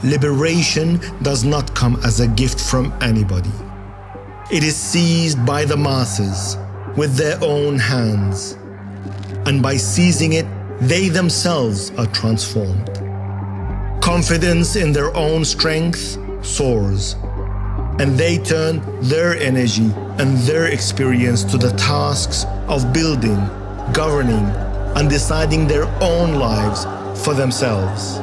Liberation does not come as a gift from anybody. It is seized by the masses with their own hands, and by seizing it, they themselves are transformed. Confidence in their own strength soars, and they turn their energy and their experience to the tasks of building, governing, and deciding their own lives for themselves.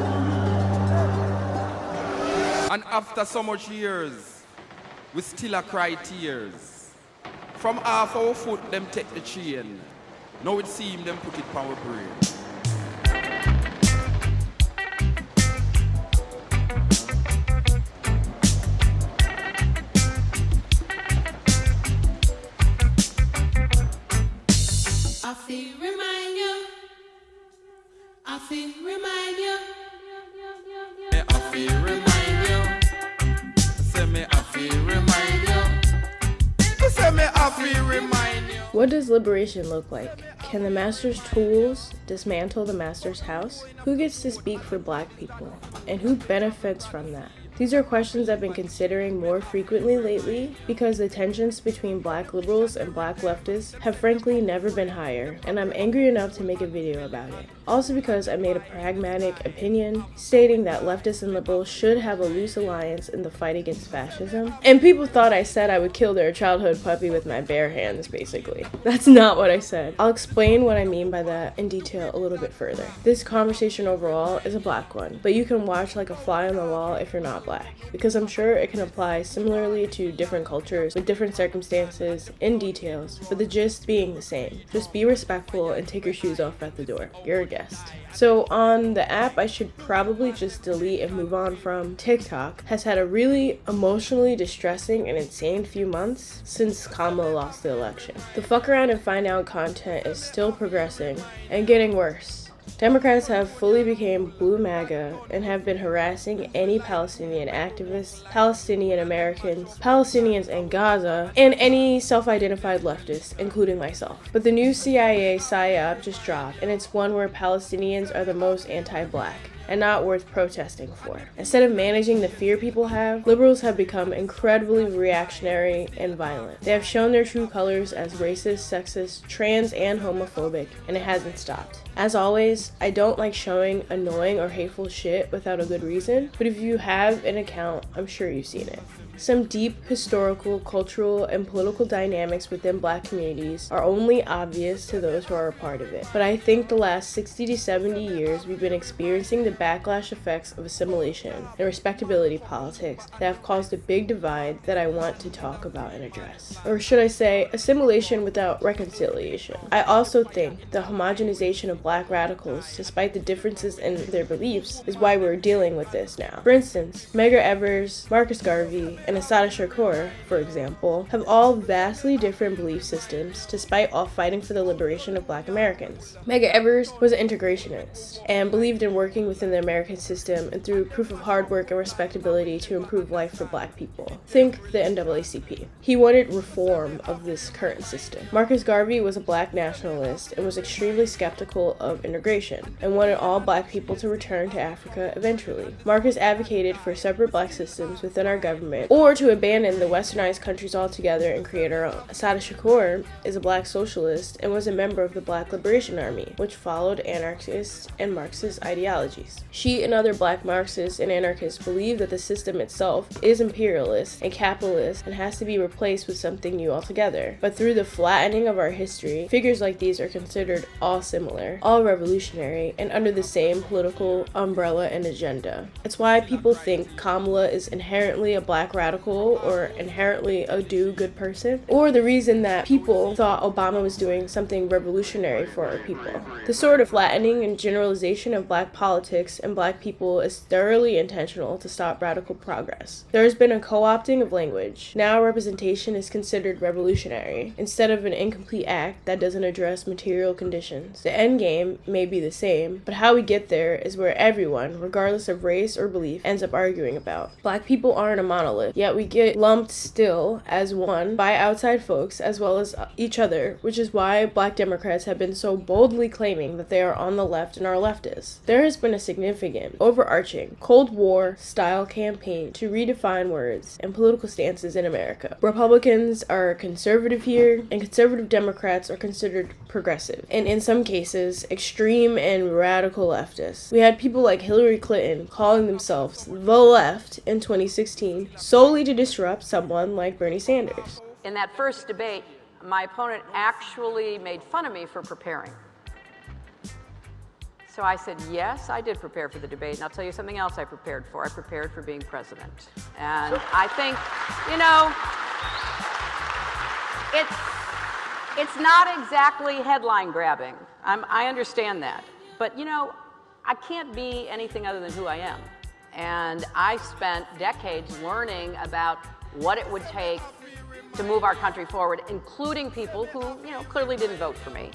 And after so much years, we still a cry tears. From half our foot them take the chain. Now it seem them put it on our brain. I feel remind you. I feel remind you. I feel remind you. Say me I feel remind you. Say me I feel remind you. What does liberation look like? Can the master's tools dismantle the master's house? Who gets to speak for Black people? And who benefits from that? These are questions I've been considering more frequently lately because the tensions between Black liberals and Black leftists have frankly never been higher, and I'm angry enough to make a video about it. Also because I made a pragmatic opinion stating that leftists and liberals should have a loose alliance in the fight against fascism. And people thought I said I would kill their childhood puppy with my bare hands, basically. That's not what I said. I'll explain what I mean by that in detail a little bit further. This conversation overall is a Black one, but you can watch like a fly on the wall if you're not Black, because I'm sure it can apply similarly to different cultures with different circumstances and details, but the gist being the same. Just be respectful and take your shoes off at the door. You're a guest. So on the app I should probably just delete and move on from. TikTok has had a really emotionally distressing and insane few months since Kamala lost the election. The fuck around and find out content is still progressing and getting worse. Democrats have fully become blue MAGA and have been harassing any Palestinian activists, Palestinian Americans, Palestinians in Gaza, and any self-identified leftists, including myself. But the new CIA PSYOP just dropped, and it's one where Palestinians are the most anti-Black and not worth protesting for. Instead of managing the fear people have, liberals have become incredibly reactionary and violent. They have shown their true colors as racist, sexist, trans, and homophobic, and it hasn't stopped. As always, I don't like showing annoying or hateful shit without a good reason, but if you have an account, I'm sure you've seen it. Some deep historical, cultural, and political dynamics within Black communities are only obvious to those who are a part of it. But I think the last 60 to 70 years we've been experiencing the backlash effects of assimilation and respectability politics that have caused a big divide that I want to talk about and address. Or should I say, assimilation without reconciliation. I also think the homogenization of Black radicals, despite the differences in their beliefs, is why we're dealing with this now. For instance, Medgar Evers, Marcus Garvey, and Assata Shakur, for example, have all vastly different belief systems despite all fighting for the liberation of Black Americans. Medgar Evers was an integrationist and believed in working within the American system and through proof of hard work and respectability to improve life for Black people. Think the NAACP. He wanted reform of this current system. Marcus Garvey was a Black nationalist and was extremely skeptical of integration and wanted all Black people to return to Africa eventually. Marcus advocated for separate Black systems within our government or to abandon the westernized countries altogether and create our own. Assata Shakur is a Black socialist and was a member of the Black Liberation Army, which followed anarchist and Marxist ideologies. She and other Black Marxists and anarchists believe that the system itself is imperialist and capitalist and has to be replaced with something new altogether. But through the flattening of our history, figures like these are considered all similar, all revolutionary, and under the same political umbrella and agenda. It's why people think Kamala is inherently a Black radical or inherently a do-good person, or the reason that people thought Obama was doing something revolutionary for our people. The sort of flattening and generalization of Black politics and Black people is thoroughly intentional to stop radical progress. There has been a co-opting of language. Now representation is considered revolutionary, instead of an incomplete act that doesn't address material conditions. The end game may be the same, but how we get there is where everyone, regardless of race or belief, ends up arguing about. Black people aren't a monolith. yet we get lumped still as one by outside folks as well as each other, which is why Black Democrats have been so boldly claiming that they are on the left and are leftists. There has been a significant, overarching, Cold War-style campaign to redefine words and political stances in America. Republicans are conservative here, and conservative Democrats are considered progressive, and in some cases, extreme and radical leftists. We had people like Hillary Clinton calling themselves the left in 2016 solely to disrupt someone like Bernie Sanders. In that first debate, my opponent actually made fun of me for preparing. So I said, yes, I did prepare for the debate, and I'll tell you something else I prepared for. I prepared for being president. And I think, you know, it's not exactly headline grabbing. I understand that. But, you know, I can't be anything other than who I am. And I spent decades learning about what it would take to move our country forward, including people who, you know, clearly didn't vote for me,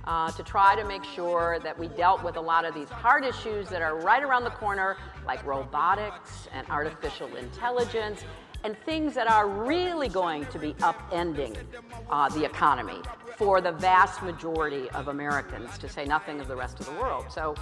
to try to make sure that we dealt with a lot of these hard issues that are right around the corner, like robotics and artificial intelligence, and things that are really going to be upending the economy for the vast majority of Americans, to say nothing of the rest of the world. So,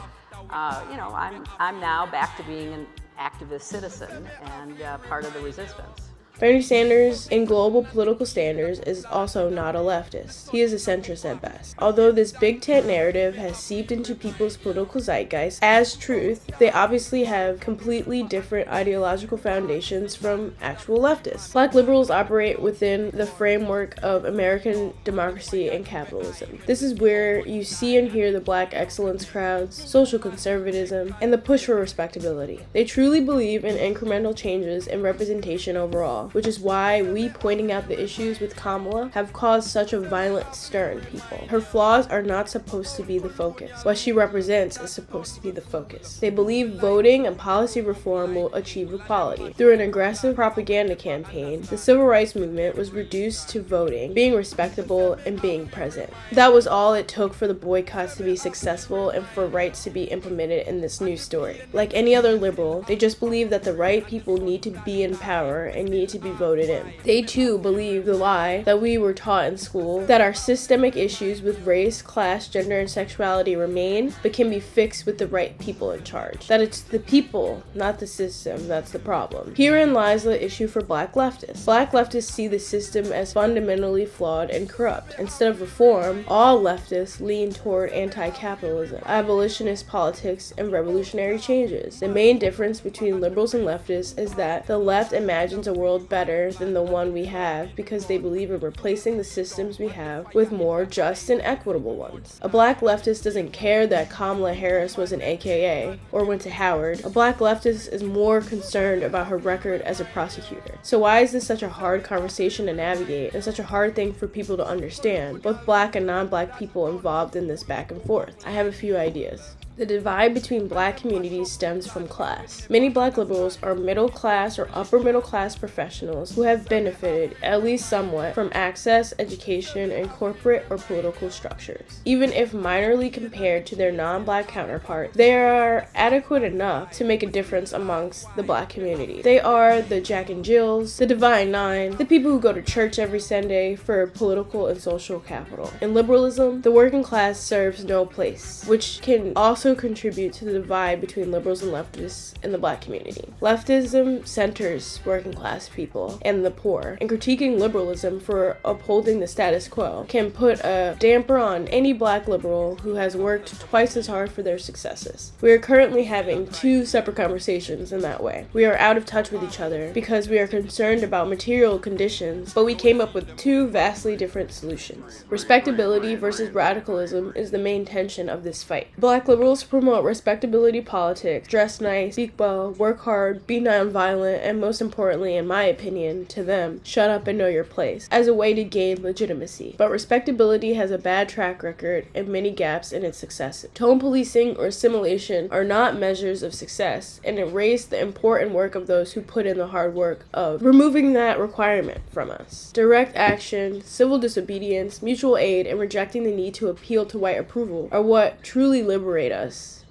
you know, I'm now back to being an activist citizen and part of the resistance. Bernie Sanders, in global political standards, is also not a leftist. He is a centrist at best. Although this big tent narrative has seeped into people's political zeitgeist as truth, they obviously have completely different ideological foundations from actual leftists. Black liberals operate within the framework of American democracy and capitalism. This is where you see and hear the Black excellence crowds, social conservatism, and the push for respectability. They truly believe in incremental changes and representation overall, which is why we pointing out the issues with Kamala have caused such a violent stir in people. Her flaws are not supposed to be the focus. What she represents is supposed to be the focus. They believe voting and policy reform will achieve equality. Through an aggressive propaganda campaign, the civil rights movement was reduced to voting, being respectable, and being present. That was all it took for the boycotts to be successful and for rights to be implemented in this new story. Like any other liberal, they just believe that the right people need to be in power and need to be voted in. They too believe the lie that we were taught in school, that our systemic issues with race, class, gender, and sexuality remain, but can be fixed with the right people in charge. That it's the people, not the system, that's the problem. Herein lies the issue for Black leftists. Black leftists see the system as fundamentally flawed and corrupt. Instead of reform, all leftists lean toward anti-capitalism, abolitionist politics, and revolutionary changes. The main difference between liberals and leftists is that the left imagines a world better than the one we have because they believe in replacing the systems we have with more just and equitable ones. A Black leftist doesn't care that Kamala Harris was an AKA or went to Howard. A Black leftist is more concerned about her record as a prosecutor. So why is this such a hard conversation to navigate and such a hard thing for people to understand, both Black and non-Black people involved in this back and forth? I have a few ideas. The divide between Black communities stems from class. Many Black liberals are middle class or upper middle class professionals who have benefited, at least somewhat, from access, education, and corporate or political structures. Even if minorly compared to their non-Black counterparts, they are adequate enough to make a difference amongst the Black community. They are the Jack and Jills, the Divine Nine, the people who go to church every Sunday for political and social capital. In liberalism, the working class serves no place, which can also contribute to the divide between liberals and leftists in the Black community. Leftism centers working class people and the poor, and critiquing liberalism for upholding the status quo can put a damper on any Black liberal who has worked twice as hard for their successes. We are currently having two separate conversations in that way. We are out of touch with each other because we are concerned about material conditions, but we came up with two vastly different solutions. Respectability versus radicalism is the main tension of this fight. Black liberals promote respectability politics, dress nice, speak well, work hard, be nonviolent, and most importantly, in my opinion, to them, shut up and know your place, as a way to gain legitimacy. But respectability has a bad track record and many gaps in its success. Tone policing or assimilation are not measures of success, and erase the important work of those who put in the hard work of removing that requirement from us. Direct action, civil disobedience, mutual aid, and rejecting the need to appeal to white approval are what truly liberate us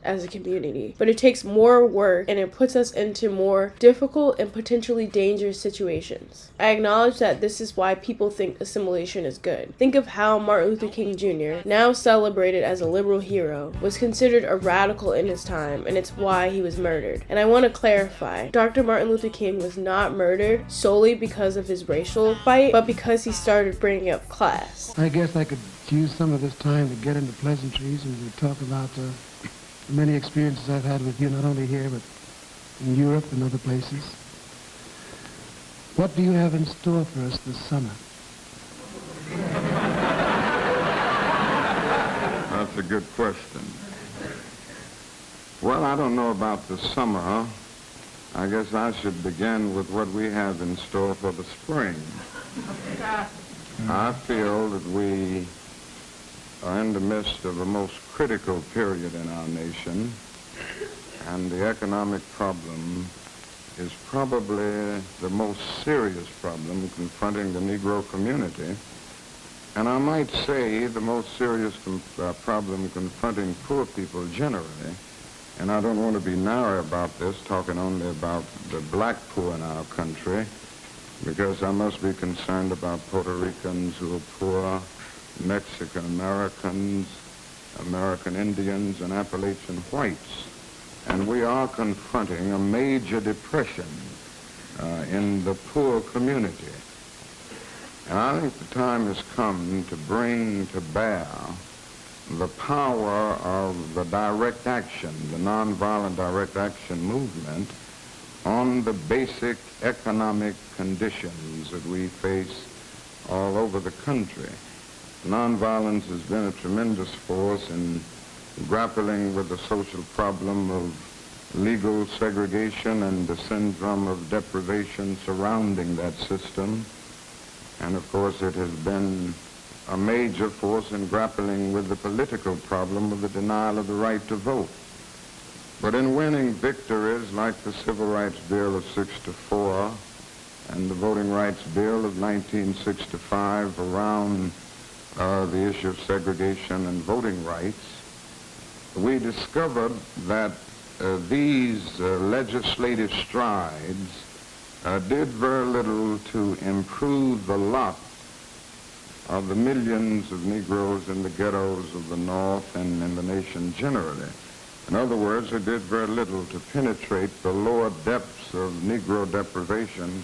as a community, but it takes more work and it puts us into more difficult and potentially dangerous situations. I acknowledge that this is why people think assimilation is good. Think of how Martin Luther King Jr., now celebrated as a liberal hero, was considered a radical in his time, and it's why he was murdered. And I want to clarify, Dr. Martin Luther King was not murdered solely because of his racial fight, but because he started bringing up class. I guess I could use some of this time to get into pleasantries and to talk about the many experiences I've had with you, not only here, but in Europe and other places. What do you have in store for us this summer? That's a good question. Well, I don't know about the summer. I guess I should begin with what we have in store for the spring. I feel that we are in the midst of a most critical period in our nation, and the economic problem is probably the most serious problem confronting the Negro community. And I might say the most serious problem confronting poor people generally. And I don't want to be narrow about this, talking only about the black poor in our country, because I must be concerned about Puerto Ricans who are poor, Mexican Americans, American Indians, and Appalachian whites. And we are confronting a major depression in the poor community. And I think the time has come to bring to bear the power of the direct action, the nonviolent direct action movement on the basic economic conditions that we face all over the country. Nonviolence has been a tremendous force in grappling with the social problem of legal segregation and the syndrome of deprivation surrounding that system. And of course it has been a major force in grappling with the political problem of the denial of the right to vote. But in winning victories like the Civil Rights Bill of '64 and the Voting Rights Bill of 1965 around the issue of segregation and voting rights, we discovered that these legislative strides did very little to improve the lot of the millions of Negroes in the ghettos of the North and in the nation generally. In other words, it did very little to penetrate the lower depths of Negro deprivation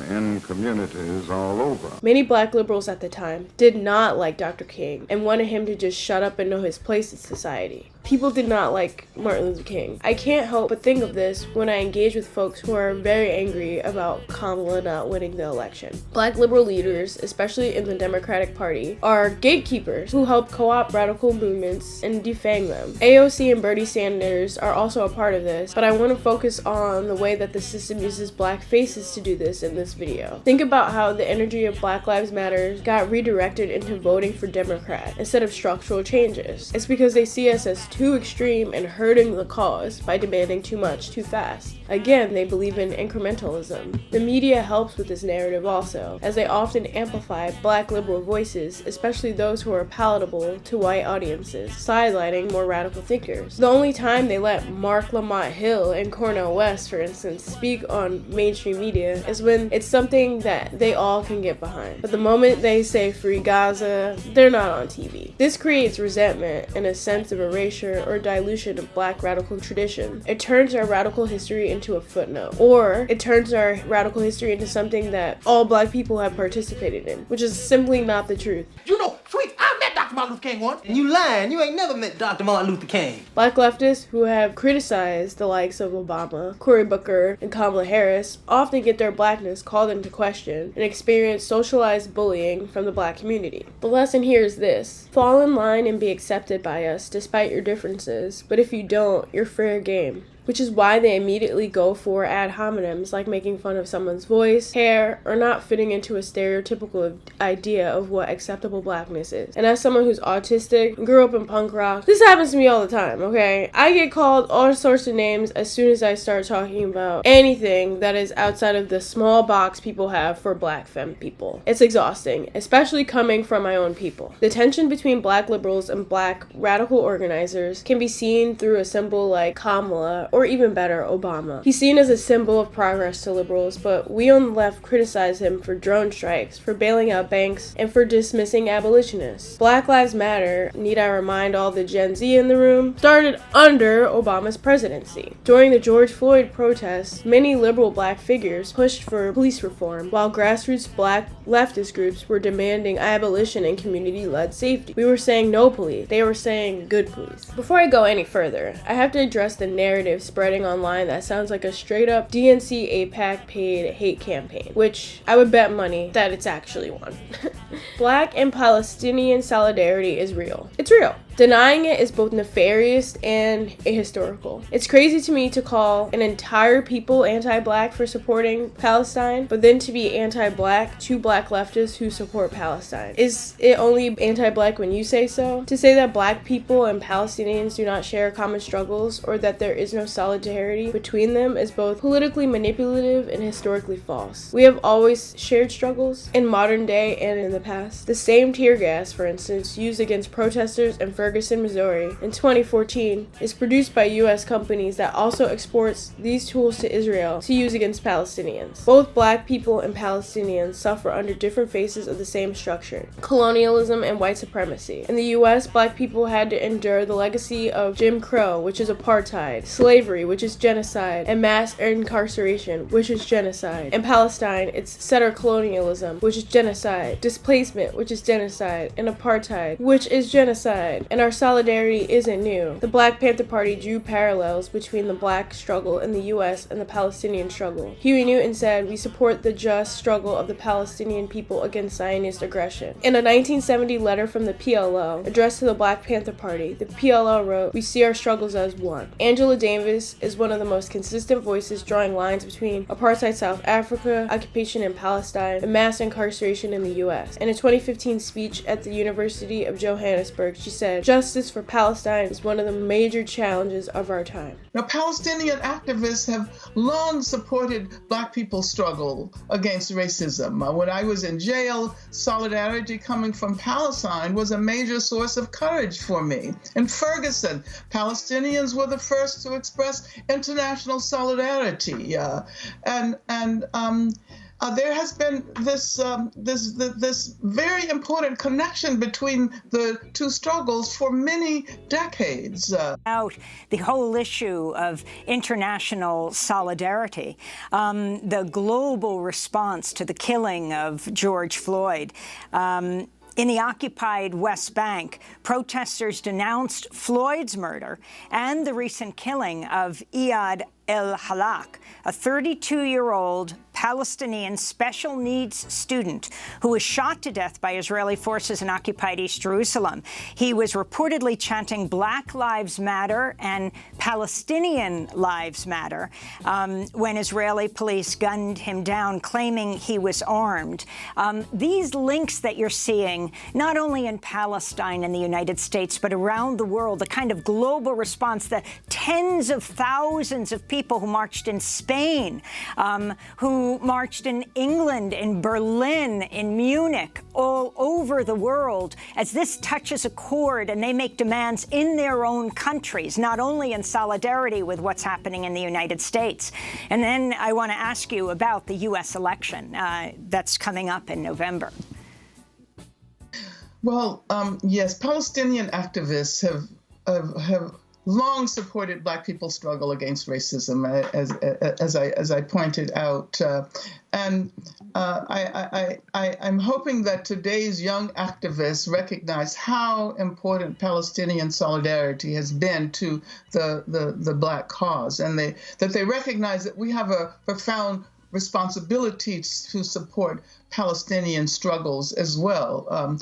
in communities all over. Many black liberals at the time did not like Dr. King and wanted him to just shut up and know his place in society. People did not like Martin Luther King. I can't help but think of this when I engage with folks who are very angry about Kamala not winning the election. Black liberal leaders, especially in the Democratic Party, are gatekeepers who help co-opt radical movements and defang them. AOC and Bernie Sanders are also a part of this, but I want to focus on the way that the system uses black faces to do this in this video. Think about how the energy of Black Lives Matter got redirected into voting for Democrat instead of structural changes. It's because they see us as too extreme and hurting the cause by demanding too much too fast. Again, they believe in incrementalism. The media helps with this narrative also, as they often amplify black liberal voices, especially those who are palatable to white audiences, sidelining more radical thinkers. The only time they let Mark Lamont Hill and Cornel West, for instance, speak on mainstream media is when it's something that they all can get behind. But the moment they say free Gaza, they're not on TV. This creates resentment and a sense of erasure or dilution of black radical tradition. It turns our radical history into a footnote, or it turns our radical history into something that all black people have participated in, which is simply not the truth. You know, sweet, I met Dr. Martin Luther King once. And you lying, you ain't never met Dr. Martin Luther King. Black leftists who have criticized the likes of Obama, Cory Booker, and Kamala Harris often get their blackness called into question and experience socialized bullying from the black community. The lesson here is this: fall in line and be accepted by us despite your differences, but if you don't, you're fair game. which is why they immediately go for ad hominems like making fun of someone's voice, hair, or not fitting into a stereotypical idea of what acceptable blackness is. And as someone who's autistic and grew up in punk rock, this happens to me all the time, okay? I get called all sorts of names as soon as I start talking about anything that is outside of the small box people have for black femme people. It's exhausting, especially coming from my own people. The tension between black liberals and black radical organizers can be seen through a symbol like Kamala, or even better, Obama. He's seen as a symbol of progress to liberals, but we on the left criticize him for drone strikes, for bailing out banks, and for dismissing abolitionists. Black Lives Matter, need I remind all the Gen Z in the room, started under Obama's presidency. During the George Floyd protests, many liberal black figures pushed for police reform, while grassroots black leftist groups were demanding abolition and community-led safety. We were saying no police. They were saying good police. Before I go any further, I have to address the narrative spreading online that sounds like a straight-up DNC AIPAC paid hate campaign, which I would bet money that it's actually one. Black and Palestinian solidarity is real. It's real. Denying it is both nefarious and ahistorical. It's crazy to me to call an entire people anti-black for supporting Palestine, but then to be anti-black to black leftists who support Palestine. Is it only anti-black when you say so? To say that black people and Palestinians do not share common struggles, or that there is no solidarity between them, is both politically manipulative and historically false. We have always shared struggles, in modern day and in the past. The same tear gas, for instance, used against protesters in Ferguson, Missouri in 2014 is produced by U.S. companies that also exports these tools to Israel to use against Palestinians. Both black people and Palestinians suffer under different phases of the same structure: colonialism and white supremacy. In the U.S., black people had to endure the legacy of Jim Crow, which is apartheid, slavery, which is genocide, and mass incarceration, which is genocide. In Palestine, it's settler colonialism, which is genocide, displacement, which is genocide, and apartheid, which is genocide. And our solidarity isn't new. The Black Panther Party drew parallels between the black struggle in the U.S. and the Palestinian struggle. Huey Newton said, "We support the just struggle of the Palestinian people against Zionist aggression." In a 1970 letter from the PLO addressed to the Black Panther Party, the PLO wrote, "We see our struggles as one." Angela Davis is one of the most consistent voices drawing lines between apartheid South Africa, occupation in Palestine, and mass incarceration in the U.S. In a 2015 speech at the University of Johannesburg, she said, "Justice for Palestine is one of the major challenges of our time." Now, Palestinian activists have long supported Black people's struggle against racism. When I was in jail, solidarity coming from Palestine was a major source of courage for me. In Ferguson, Palestinians were the first to express international solidarity, there has been this very important connection between the two struggles for many decades. Out the whole issue of international solidarity, the global response to the killing of George Floyd. In the occupied West Bank, protesters denounced Floyd's murder and the recent killing of Iyad El-Halak, a 32-year-old Palestinian special needs student who was shot to death by Israeli forces in occupied East Jerusalem. He was reportedly chanting Black Lives Matter and Palestinian Lives Matter when Israeli police gunned him down, claiming he was armed. These links that you're seeing, not only in Palestine and the United States, but around the world, the kind of global response, the tens of thousands of people who marched in Spain, who marched in England, in Berlin, in Munich, all over the world, as this touches a chord and they make demands in their own countries, not only in solidarity with what's happening in the United States. And then I want to ask you about the U.S. election that's coming up in November. Well, yes, Palestinian activists have long supported Black people's struggle against racism, as I pointed out, and I'm hoping that today's young activists recognize how important Palestinian solidarity has been to the Black cause, and that they recognize that we have a profound responsibility to support Palestinian struggles as well.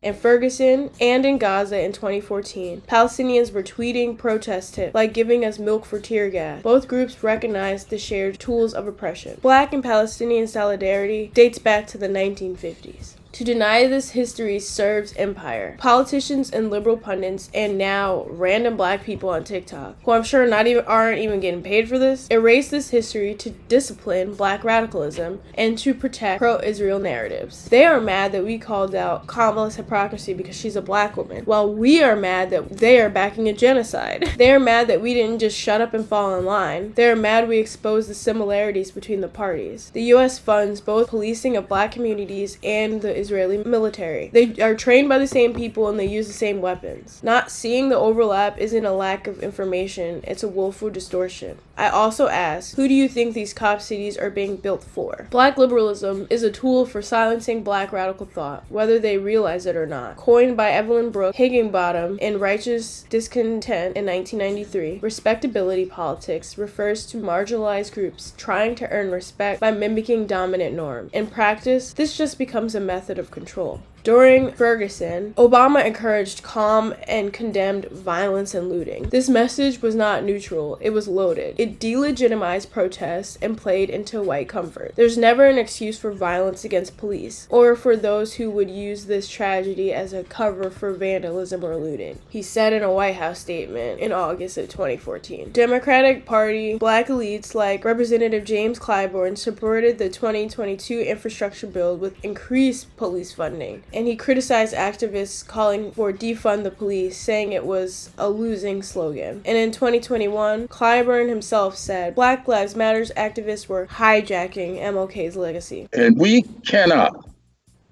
In Ferguson and in Gaza in 2014, Palestinians were tweeting protest tips like giving us milk for tear gas. Both groups recognized the shared tools of oppression. Black and Palestinian solidarity dates back to the 1950s. To deny this history serves empire. Politicians and liberal pundits, and now random black people on TikTok, who I'm sure aren't even getting paid for this, erase this history to discipline black radicalism and to protect pro-Israel narratives. They are mad that we called out Kamala's hypocrisy because she's a black woman, while we are mad that they are backing a genocide. They are mad that we didn't just shut up and fall in line. They are mad we exposed the similarities between the parties. The U.S. funds both policing of black communities and the Israeli military. They are trained by the same people and they use the same weapons. Not seeing the overlap isn't a lack of information, it's a willful distortion. I also ask, who do you think these cop cities are being built for? Black liberalism is a tool for silencing black radical thought, whether they realize it or not. Coined by Evelyn Brooke Higginbottom in Righteous Discontent in 1993, respectability politics refers to marginalized groups trying to earn respect by mimicking dominant norms. In practice, this just becomes a method of control. During Ferguson, Obama encouraged calm and condemned violence and looting. This message was not neutral, it was loaded. It delegitimized protests and played into white comfort. There's never an excuse for violence against police, or for those who would use this tragedy as a cover for vandalism or looting, he said in a White House statement in August of 2014. Democratic Party black elites like Representative James Clyburn supported the 2022 infrastructure bill with increased police funding. And he criticized activists calling for defund the police, saying it was a losing slogan. And in 2021, Clyburn himself said Black Lives Matter activists were hijacking MLK's legacy. And we cannot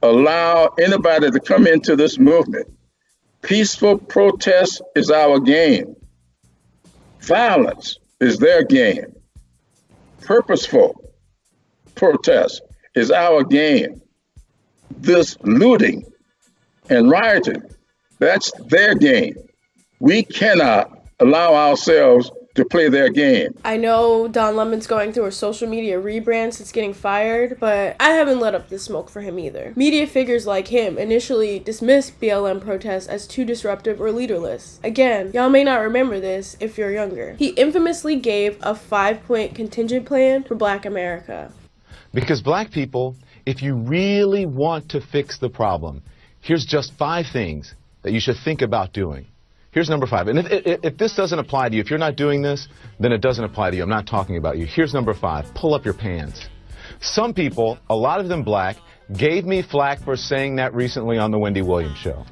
allow anybody to come into this movement. Peaceful protest is our game. Violence is their game. Purposeful protest is our game. This looting and rioting, that's their game. We cannot allow ourselves to play their game. I know Don Lemon's going through a social media rebrand since getting fired, but I haven't let up the smoke for him either. Media figures like him initially dismissed BLM protests as too disruptive or leaderless. Again, y'all may not remember this if you're younger. He infamously gave a 5-point contingent plan for Black America. Because Black people, if you really want to fix the problem, here's just 5 things that you should think about doing. Here's number 5. And if this doesn't apply to you, if you're not doing this, then it doesn't apply to you. I'm not talking about you. Here's number 5. Pull up your pants. Some people, a lot of them black, gave me flack for saying that recently on the Wendy Williams show.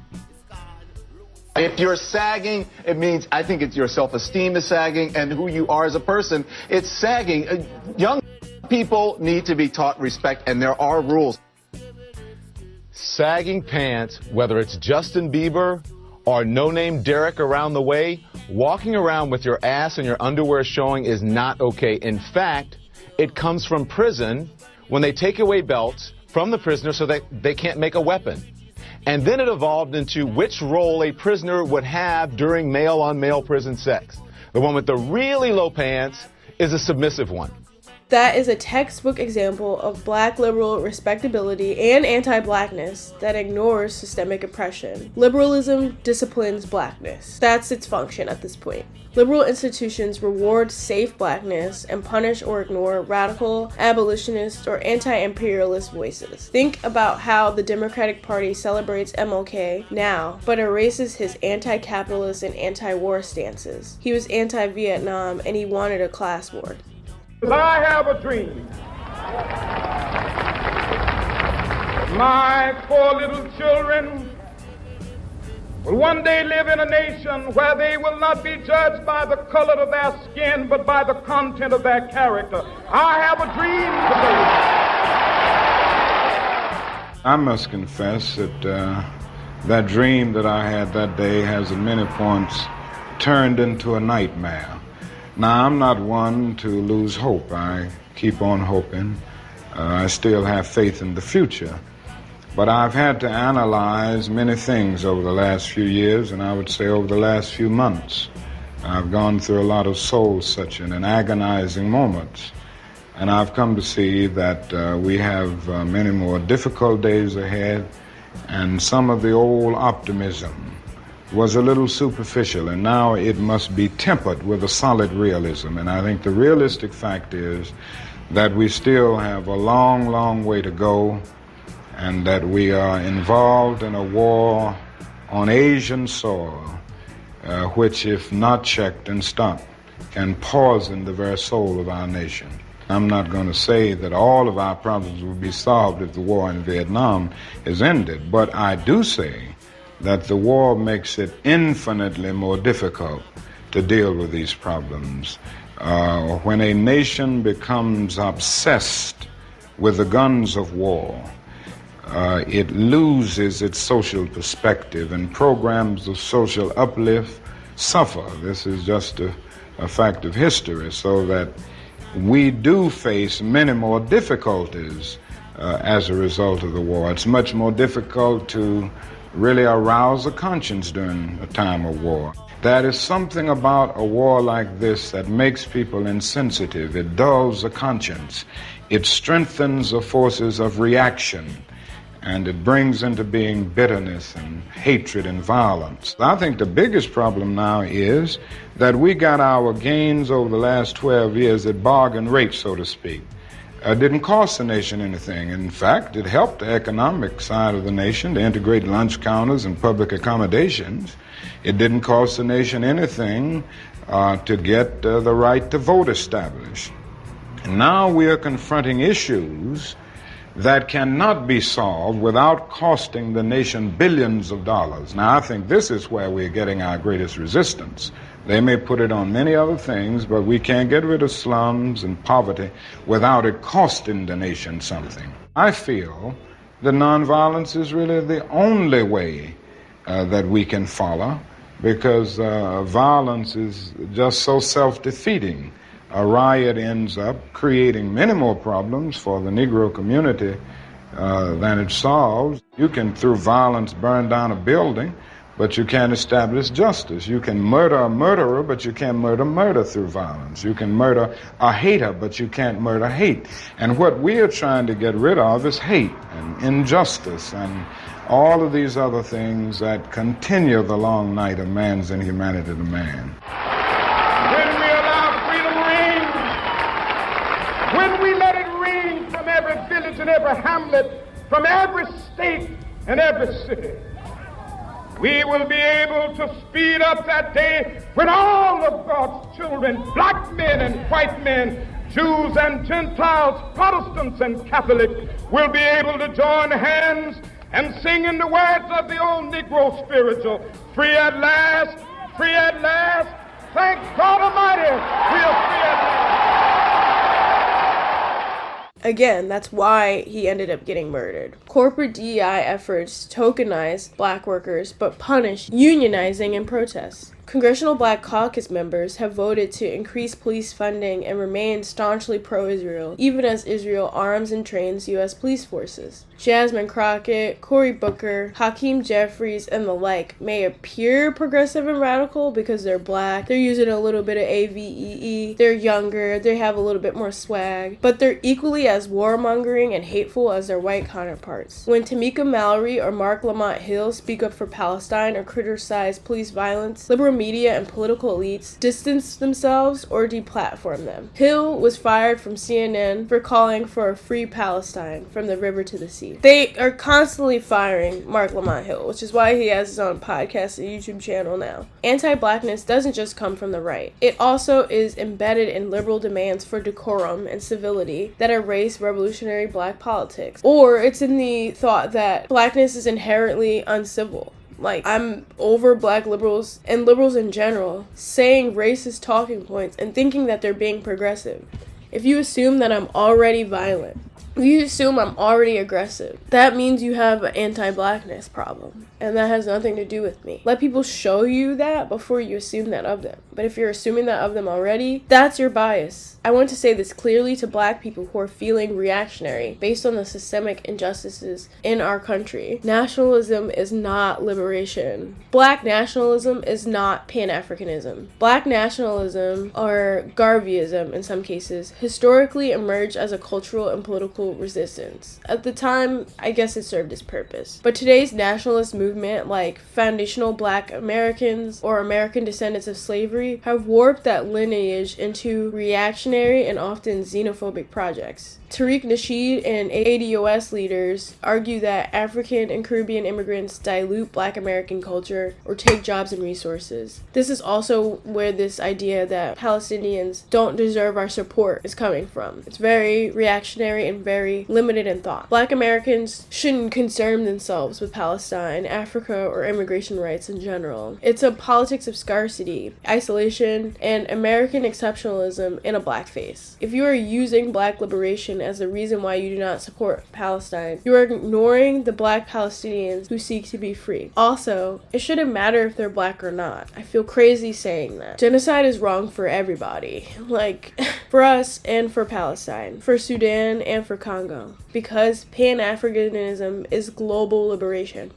If you're sagging, it means I think it's your self-esteem is sagging and who you are as a person. It's sagging. Young people need to be taught respect, and there are rules. Sagging pants, whether it's Justin Bieber or no-name Derek around the way, walking around with your ass and your underwear showing is not okay. In fact, it comes from prison when they take away belts from the prisoner so that they can't make a weapon. And then it evolved into which role a prisoner would have during male-on-male prison sex. The one with the really low pants is a submissive one. That is a textbook example of black liberal respectability and anti-blackness that ignores systemic oppression. Liberalism disciplines blackness. That's its function at this point. Liberal institutions reward safe blackness and punish or ignore radical, abolitionist, or anti-imperialist voices. Think about how the Democratic Party celebrates MLK now, but erases his anti-capitalist and anti-war stances. He was anti-Vietnam and he wanted a class war. I have a dream. My 4 little children will one day live in a nation where they will not be judged by the color of their skin, but by the content of their character. I have a dream today. I must confess that that dream that I had that day has at many points turned into a nightmare. Now, I'm not one to lose hope. I keep on hoping. I still have faith in the future. But I've had to analyze many things over the last few years, and I would say over the last few months. I've gone through a lot of soul-searching and agonizing moments. And I've come to see that we have many more difficult days ahead and some of the old optimism was a little superficial, and now it must be tempered with a solid realism. And I think the realistic fact is that we still have a long, long way to go, and that we are involved in a war on Asian soil, which, if not checked and stopped, can poison the very soul of our nation. I'm not going to say that all of our problems will be solved if the war in Vietnam is ended, but I do say that the war makes it infinitely more difficult to deal with these problems. When a nation becomes obsessed with the guns of war, it loses its social perspective, and programs of social uplift suffer. This is just a fact of history, so that we do face many more difficulties as a result of the war. It's much more difficult to really arouse a conscience during a time of war. There is something about a war like this that makes people insensitive. It dulls the conscience. It strengthens the forces of reaction, and it brings into being bitterness and hatred and violence. I think the biggest problem now is that we got our gains over the last 12 years at bargain rate, so to speak. It didn't cost the nation anything. In fact, it helped the economic side of the nation to integrate lunch counters and public accommodations. It didn't cost the nation anything to get the right to vote established. And now we are confronting issues that cannot be solved without costing the nation billions of dollars. Now, I think this is where we're getting our greatest resistance. They may put it on many other things, but we can't get rid of slums and poverty without it costing the nation something. I feel that nonviolence is really the only way that we can follow, because violence is just so self-defeating. A riot ends up creating many more problems for the Negro community than it solves. You can, through violence, burn down a building, but you can't establish justice. You can murder a murderer, but you can't murder through violence. You can murder a hater, but you can't murder hate. And what we are trying to get rid of is hate and injustice and all of these other things that continue the long night of man's inhumanity to man. When we allow freedom to reign, when we let it reign from every village and every hamlet, from every state and every city, we will be able to speed up that day when all of God's children, black men and white men, Jews and Gentiles, Protestants and Catholics, will be able to join hands and sing in the words of the old Negro spiritual, free at last, thank God Almighty, we are free at last. Again, that's why he ended up getting murdered. Corporate DEI efforts tokenize black workers, but punish unionizing and protests. Congressional Black Caucus members have voted to increase police funding and remain staunchly pro-Israel, even as Israel arms and trains U.S. police forces. Jasmine Crockett, Cory Booker, Hakeem Jeffries, and the like may appear progressive and radical because they're black, they're using a little bit of AVEE, they're younger, they have a little bit more swag, but they're equally as warmongering and hateful as their white counterparts. When Tamika Mallory or Mark Lamont Hill speak up for Palestine or criticize police violence, liberal media and political elites distance themselves or deplatform them. Hill was fired from CNN for calling for a free Palestine from the river to the sea. They are constantly firing Mark Lamont Hill, which is why he has his own podcast and YouTube channel now. Anti-blackness doesn't just come from the right. It also is embedded in liberal demands for decorum and civility that erase revolutionary black politics. Or it's in the thought that blackness is inherently uncivil. Like, I'm over black liberals and liberals in general saying racist talking points and thinking that they're being progressive. If you assume that I'm already violent, if you assume I'm already aggressive, that means you have an anti-blackness problem, and that has nothing to do with me. Let people show you that before you assume that of them. But if you're assuming that of them already, that's your bias. I want to say this clearly to black people who are feeling reactionary based on the systemic injustices in our country. Nationalism is not liberation. Black nationalism is not Pan-Africanism. Black nationalism, or Garveyism in some cases, historically emerged as a cultural and political political resistance. At the time, I guess it served its purpose. But today's nationalist movement, like foundational Black Americans or American descendants of slavery, have warped that lineage into reactionary and often xenophobic projects. Tariq Nasheed and ADOS leaders argue that African and Caribbean immigrants dilute Black American culture or take jobs and resources. This is also where this idea that Palestinians don't deserve our support is coming from. It's very reactionary and very limited in thought. Black Americans shouldn't concern themselves with Palestine, Africa, or immigration rights in general. It's a politics of scarcity, isolation, and American exceptionalism in a blackface. If you are using Black liberation as the reason why you do not support Palestine, you are ignoring the Black Palestinians who seek to be free. Also, it shouldn't matter if they're Black or not. I feel crazy saying that. Genocide is wrong for everybody. Like, for us and for Palestine, for Sudan and for Congo. Because Pan-Africanism is global liberation.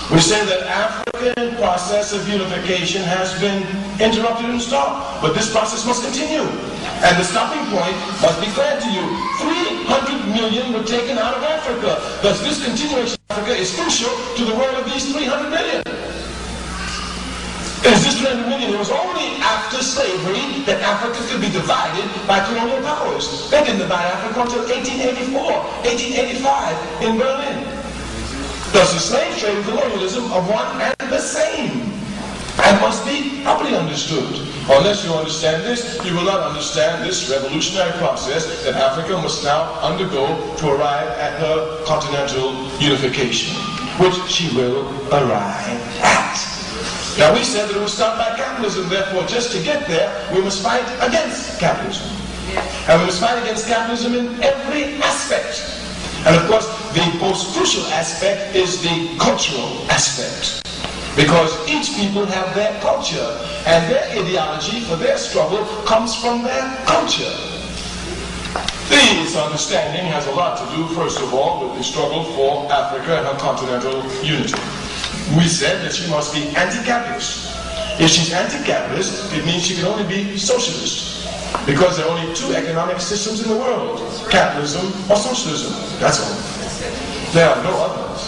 We say that African process of unification has been interrupted and stopped, but this process must continue. And the stopping point must be clear to you. 300 million were taken out of Africa. Thus, this continuation of Africa is crucial to the role of these 300 million. It is this 300 million. It was only after slavery that Africa could be divided by colonial powers. They didn't divide Africa until 1884, 1885 in Berlin. Thus, the slave trade and colonialism are one and the same, and must be properly understood. Unless you understand this, you will not understand this revolutionary process that Africa must now undergo to arrive at her continental unification, which she will arrive at. Now, we said that it was stopped by capitalism. Therefore, just to get there, we must fight against capitalism. And we must fight against capitalism in every aspect. And of course, the most crucial aspect is the cultural aspect. Because each people have their culture, and their ideology for their struggle comes from their culture. This understanding has a lot to do, first of all, with the struggle for Africa and her continental unity. We said that she must be anti-capitalist. If she's anti-capitalist, it means she can only be socialist. Because there are only two economic systems in the world, capitalism or socialism. That's all. There are no others.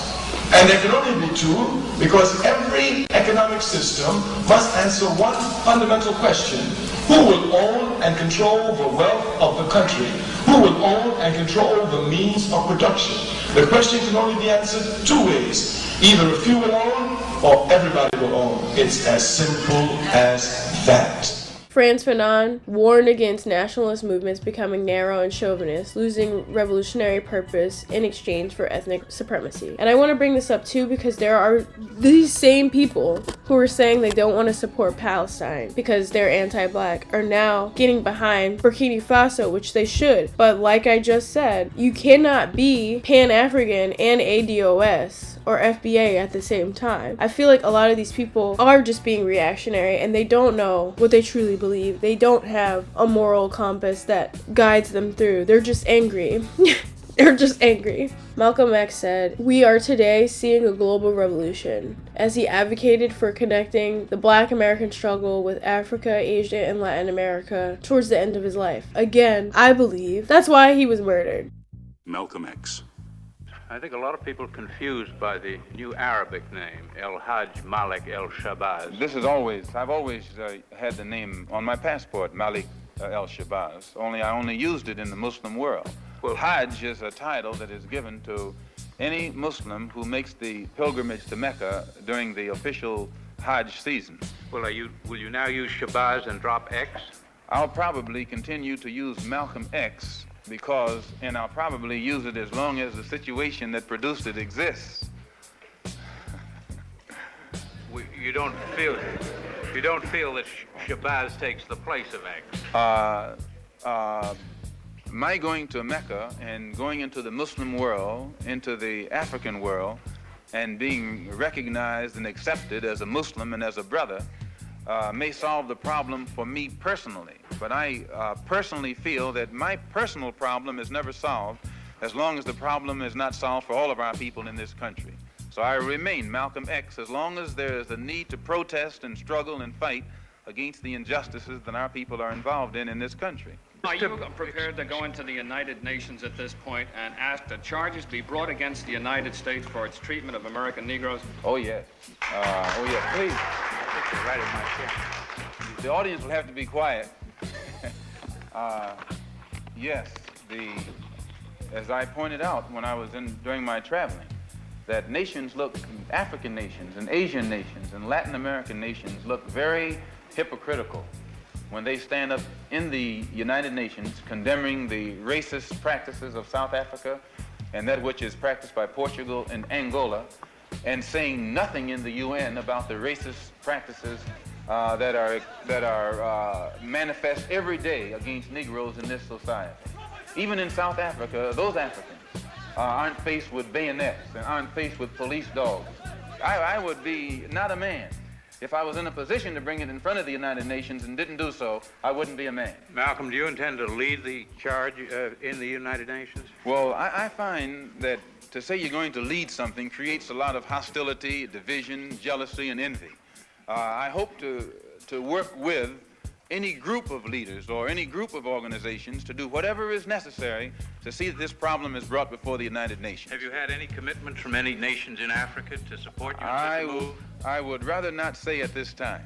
And there can only be two because every economic system must answer one fundamental question. Who will own and control the wealth of the country? Who will own and control the means of production? The question can only be answered two ways. Either a few will own or everybody will own. It's as simple as that. Frantz Fanon warned against nationalist movements becoming narrow and chauvinist, losing revolutionary purpose in exchange for ethnic supremacy. And I want to bring this up too because there are these same people who are saying they don't want to support Palestine because they're anti-black are now getting behind Burkina Faso, which they should. But like I just said, you cannot be Pan-African and ADOS or FBA at the same time. I feel like a lot of these people are just being reactionary and they don't know what they truly believe. They don't have a moral compass that guides them through. They're just angry. They're just angry. Malcolm X said, "We are today seeing a global revolution," as he advocated for connecting the Black American struggle with Africa, Asia, and Latin America towards the end of his life. Again, I believe that's why he was murdered. Malcolm X. I think a lot of people are confused by the new Arabic name, El-Hajj Malik El-Shabazz. I've always had the name on my passport, Malik El-Shabazz, only I only used it in the Muslim world. Well, Hajj is a title that is given to any Muslim who makes the pilgrimage to Mecca during the official Hajj season. Well, will you now use Shabazz and drop X? I'll probably continue to use Malcolm X and I'll probably use it as long as the situation that produced it exists. You don't feel that Shabazz takes the place of X? My going to Mecca and going into the Muslim world, into the African world, and being recognized and accepted as a Muslim and as a brother may solve the problem for me personally. But I personally feel that my personal problem is never solved as long as the problem is not solved for all of our people in this country. So I remain Malcolm X as long as there is a need to protest and struggle and fight against the injustices that our people are involved in this country. Are you prepared to go into the United Nations at this point and ask that charges be brought against the United States for its treatment of American Negroes? Oh, yes. Please. Right in my chair. The audience will have to be quiet. Yes, as I pointed out when I was during my traveling, that nations look, African nations and Asian nations and Latin American nations look very hypocritical when they stand up in the United Nations condemning the racist practices of South Africa and that which is practiced by Portugal and Angola, and saying nothing in the UN about the racist practices that are manifest every day against Negroes in this society. Even in South Africa, those Africans aren't faced with bayonets and aren't faced with police dogs. I would be not a man. If I was in a position to bring it in front of the United Nations and didn't do so, I wouldn't be a man. Malcolm, do you intend to lead the charge in the United Nations? Well, I find that to say you're going to lead something creates a lot of hostility, division, jealousy, and envy. I hope to work with any group of leaders or any group of organizations to do whatever is necessary to see that this problem is brought before the United Nations. Have you had any commitments from any nations in Africa to support you in such a move? I would rather not say at this time,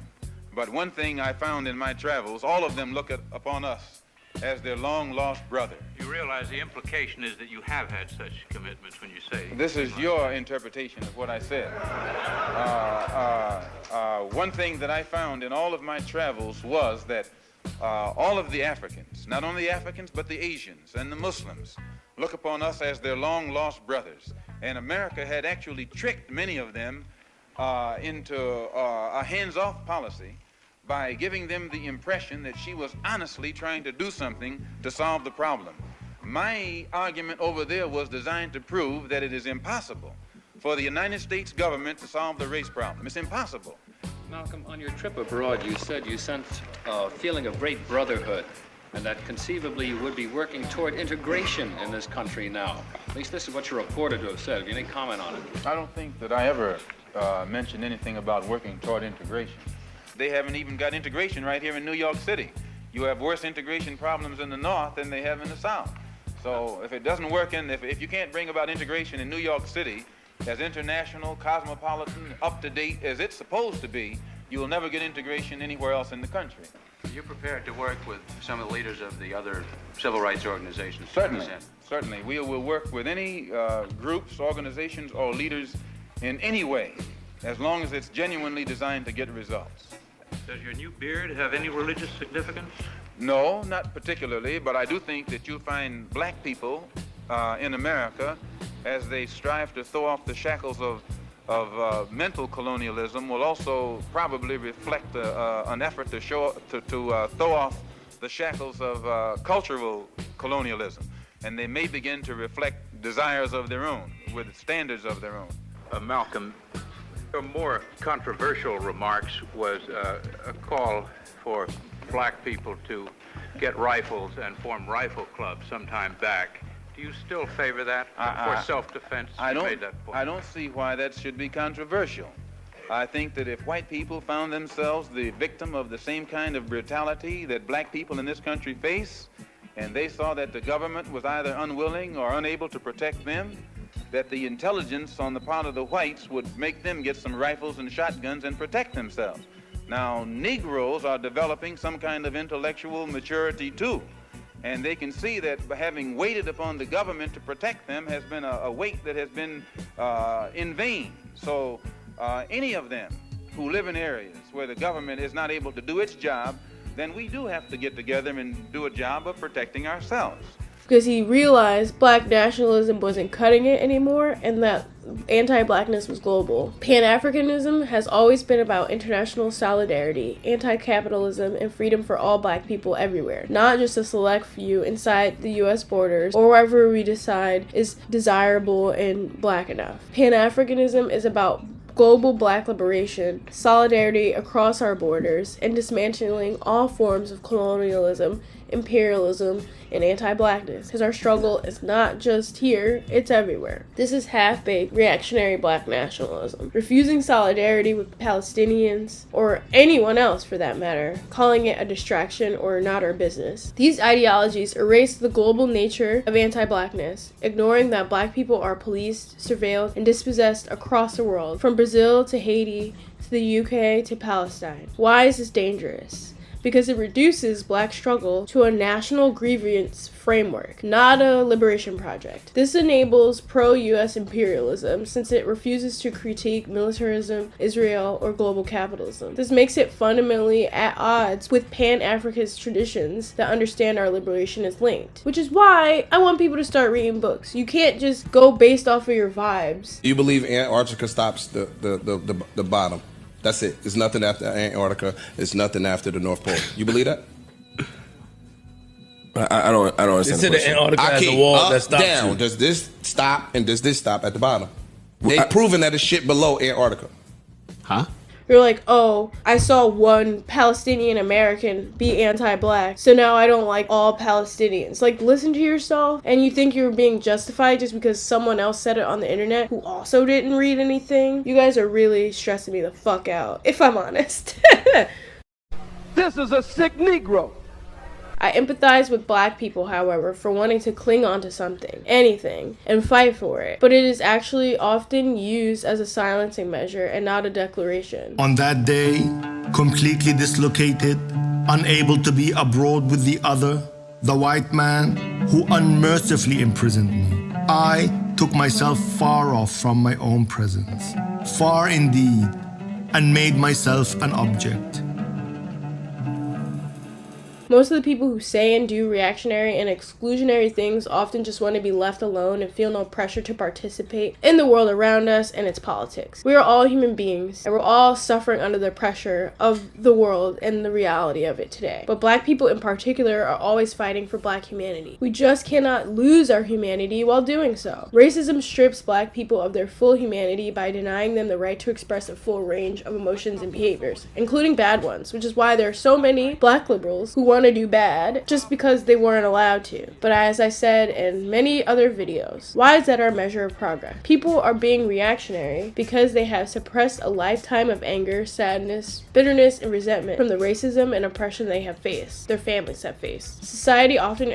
but one thing I found in my travels, all of them look upon us as their long-lost brother. You realize the implication is that you have had such commitments when you say... This is your interpretation of what I said. One thing that I found in all of my travels was that all of the Africans, not only the Africans, but the Asians and the Muslims, look upon us as their long-lost brothers. And America had actually tricked many of them into a hands-off policy by giving them the impression that she was honestly trying to do something to solve the problem. My argument over there was designed to prove that it is impossible for the United States government to solve the race problem. It's impossible. Malcolm, on your trip abroad, you said you sensed a feeling of great brotherhood and that conceivably you would be working toward integration in this country now. At least this is what you're reported to have said. Have you any comment on it? I don't think that I ever mentioned anything about working toward integration. They haven't even got integration right here in New York City. You have worse integration problems in the North than they have in the South. So if it doesn't work if you can't bring about integration in New York City as international, cosmopolitan, up-to-date as it's supposed to be, you will never get integration anywhere else in the country. Are you prepared to work with some of the leaders of the other civil rights organizations? Certainly. We will work with any groups, organizations, or leaders in any way, as long as it's genuinely designed to get results. Does your new beard have any religious significance? No, not particularly, but I do think that you'll find black people in America, as they strive to throw off the shackles of mental colonialism, will also probably reflect an effort to throw off the shackles of cultural colonialism. And they may begin to reflect desires of their own, with standards of their own. Malcolm, a more controversial remarks was a call for black people to get rifles and form rifle clubs sometime back. Do you still favor that for self-defense? I don't see why that should be controversial. I think that if white people found themselves the victim of the same kind of brutality that black people in this country face, and they saw that the government was either unwilling or unable to protect them, that the intelligence on the part of the whites would make them get some rifles and shotguns and protect themselves. Now, Negroes are developing some kind of intellectual maturity too, and they can see that having waited upon the government to protect them has been a wait that has been in vain. So any of them who live in areas where the government is not able to do its job, then we do have to get together and do a job of protecting ourselves. Because he realized black nationalism wasn't cutting it anymore and that anti-blackness was global. Pan-Africanism has always been about international solidarity, anti-capitalism, and freedom for all black people everywhere, not just a select few inside the US borders or wherever we decide is desirable and black enough. Pan-Africanism is about global black liberation, solidarity across our borders, and dismantling all forms of colonialism imperialism, and anti-blackness, because our struggle is not just here, it's everywhere. This is half-baked reactionary black nationalism, refusing solidarity with Palestinians, or anyone else for that matter, calling it a distraction or not our business. These ideologies erase the global nature of anti-blackness, ignoring that black people are policed, surveilled, and dispossessed across the world, from Brazil to Haiti, to the UK to Palestine. Why is this dangerous? Because it reduces black struggle to a national grievance framework, not a liberation project. This enables pro-US imperialism since it refuses to critique militarism, Israel, or global capitalism. This makes it fundamentally at odds with Pan-Africanist traditions that understand our liberation is linked. Which is why I want people to start reading books. You can't just go based off of your vibes. You believe Antarctica stops the bottom? That's it. There's nothing after Antarctica. There's nothing after the North Pole. You believe that? I don't understand. They said the Antarctica has a wall that stops down. you. Does this stop and does this stop at the bottom? They've proven that it's shit below Antarctica. Huh? You're like, oh, I saw one Palestinian American be anti-black, so now I don't like all Palestinians. Like, listen to yourself, and you think you're being justified just because someone else said it on the internet who also didn't read anything? You guys are really stressing me the fuck out, if I'm honest. This is a sick Negro. I empathize with black people, however, for wanting to cling on to something, anything, and fight for it. But it is actually often used as a silencing measure and not a declaration. On that day, completely dislocated, unable to be abroad with the other, the white man who unmercifully imprisoned me, I took myself far off from my own presence, far indeed, and made myself an object. Most of the people who say and do reactionary and exclusionary things often just want to be left alone and feel no pressure to participate in the world around us and its politics. We are all human beings, and we're all suffering under the pressure of the world and the reality of it today. But black people in particular are always fighting for black humanity. We just cannot lose our humanity while doing so. Racism strips black people of their full humanity by denying them the right to express a full range of emotions and behaviors, including bad ones, which is why there are so many black liberals who want to do bad just because they weren't allowed to. But as I said in many other videos, why is that our measure of progress? People are being reactionary because they have suppressed a lifetime of anger, sadness, bitterness, and resentment from the racism and oppression they have faced, their families have faced. Society often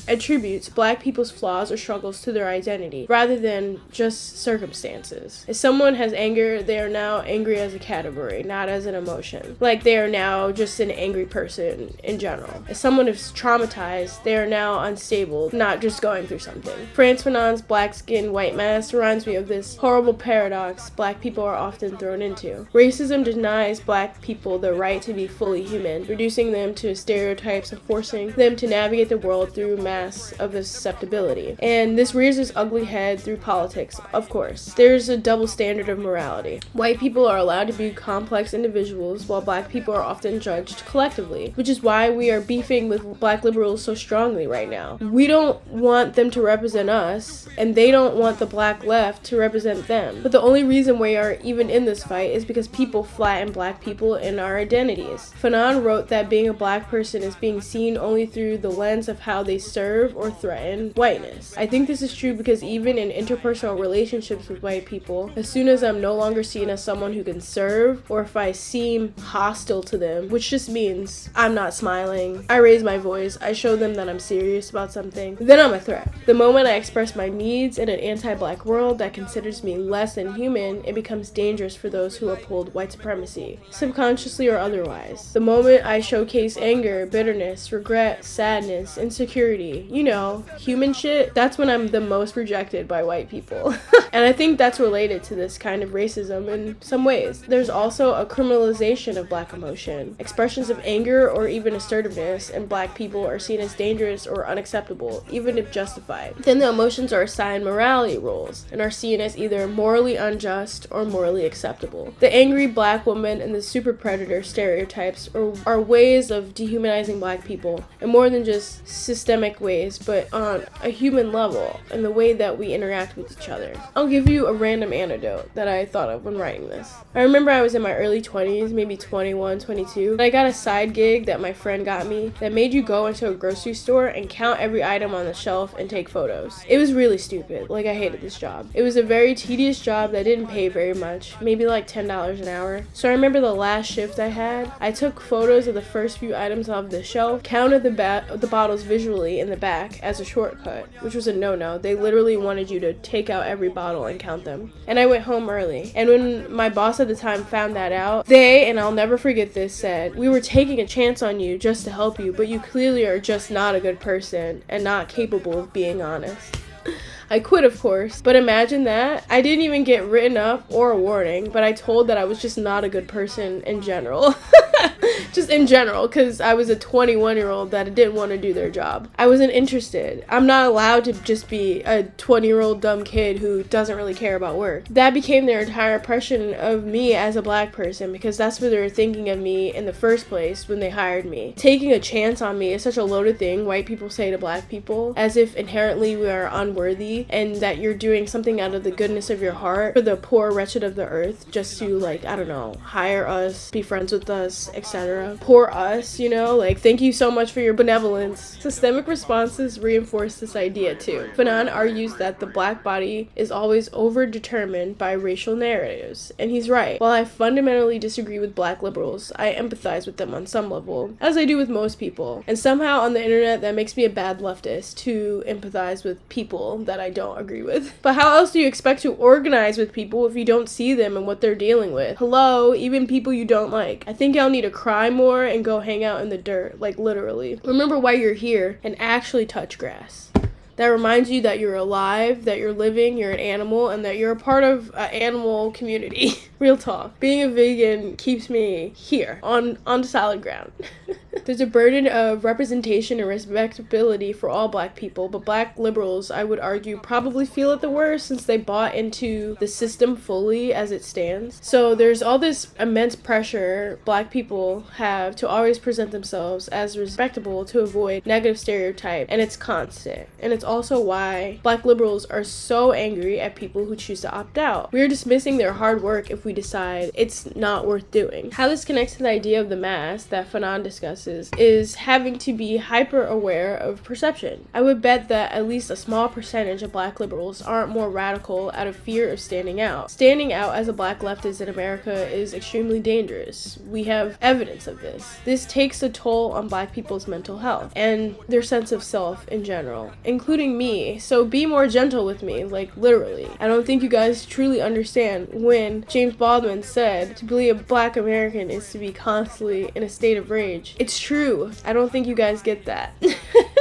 attributes black people's flaws or struggles to their identity rather than just circumstances. If someone has anger, they are now angry as a category, not as an emotion. Like they are now just an angry person in general. If someone is traumatized, they are now unstable, not just going through something. Frantz Fanon's black skin, white mask reminds me of this horrible paradox black people are often thrown into. Racism denies black people the right to be fully human, reducing them to stereotypes and forcing them to navigate the world through masks of susceptibility. And this rears its ugly head through politics, of course. There's a double standard of morality. White people are allowed to be complex individuals, while black people are often judged collectively, which is why we are beefing with black liberals so strongly right now. We don't want them to represent us, and they don't want the black left to represent them. But the only reason we are even in this fight is because people flatten black people in our identities. Fanon wrote that being a black person is being seen only through the lens of how they serve or threaten whiteness. I think this is true because even in interpersonal relationships with white people, as soon as I'm no longer seen as someone who can serve, or if I seem hostile to them, which just means I'm not smiling, I raise my voice, I show them that I'm serious about something, then I'm a threat. The moment I express my needs in an anti-black world that considers me less than human, it becomes dangerous for those who uphold white supremacy, subconsciously or otherwise. The moment I showcase anger, bitterness, regret, sadness, insecurity, you know, human shit, that's when I'm the most rejected by white people. And I think that's related to this kind of racism in some ways. There's also a criminalization of black emotion. Expressions of anger or even assertiveness and black people are seen as dangerous or unacceptable, even if justified. Then the emotions are assigned morality roles and are seen as either morally unjust or morally acceptable. The angry black woman and the super predator stereotypes are ways of dehumanizing black people, and more than just systemic ways, but on a human level in the way that we interact with each other. I'll give you a random anecdote that I thought of when writing this. I remember I was in my early 20s, maybe 21, 22, and I got a side gig that my friend got got me that made you go into a grocery store and count every item on the shelf and take photos. It was really stupid. Like, I hated this job. It was a very tedious job that didn't pay very much, maybe like $10 an hour. So I remember the last shift I had, I took photos of the first few items off the shelf, counted the bottles visually in the back as a shortcut, which was a no-no. They literally wanted you to take out every bottle and count them. And I went home early. And when my boss at the time found that out, they, and I'll never forget this, said, "We were taking a chance on you just to help you, but you clearly are just not a good person and not capable of being honest." I quit, of course, but imagine that. I didn't even get written up or a warning, but I told that I was just not a good person in general. Just in general, because I was a 21-year-old that didn't want to do their job. I wasn't interested. I'm not allowed to just be a 20-year-old dumb kid who doesn't really care about work. That became their entire impression of me as a black person, because that's what they were thinking of me in the first place when they hired me. Taking a chance on me is such a loaded thing white people say to black people, as if inherently we are unworthy and that you're doing something out of the goodness of your heart for the poor wretched of the earth just to, like, I don't know, hire us, be friends with us, etc. Poor us, you know, like, thank you so much for your benevolence. Systemic responses reinforce this idea too. Fanon argues that the black body is always overdetermined by racial narratives, and he's right. While I fundamentally disagree with black liberals, I empathize with them on some level, as I do with most people. And somehow on the internet that makes me a bad leftist to empathize with people that I don't agree with. But how else do you expect to organize with people if you don't see them and what they're dealing with? Hello, even people you don't like. I think y'all need to cry more and go hang out in the dirt, like literally. Remember why you're here and actually touch grass. That reminds you that you're alive, that you're living, you're an animal, and that you're a part of an animal community. Real talk. Being a vegan keeps me here, on solid ground. There's a burden of representation and respectability for all black people, but black liberals, I would argue, probably feel it the worst since they bought into the system fully as it stands. So there's all this immense pressure black people have to always present themselves as respectable to avoid negative stereotype, and it's constant. And it's also why black liberals are so angry at people who choose to opt out. We are dismissing their hard work if we decide it's not worth doing. How this connects to the idea of the mass that Fanon discusses is having to be hyper aware of perception. I would bet that at least a small percentage of black liberals aren't more radical out of fear of standing out. Standing out as a black leftist in America is extremely dangerous. We have evidence of this. This takes a toll on black people's mental health and their sense of self in general, including me. So be more gentle with me, like literally. I don't think you guys truly understand when James Baldwin said to be a black American is to be constantly in a state of rage. It's true. I don't think you guys get that.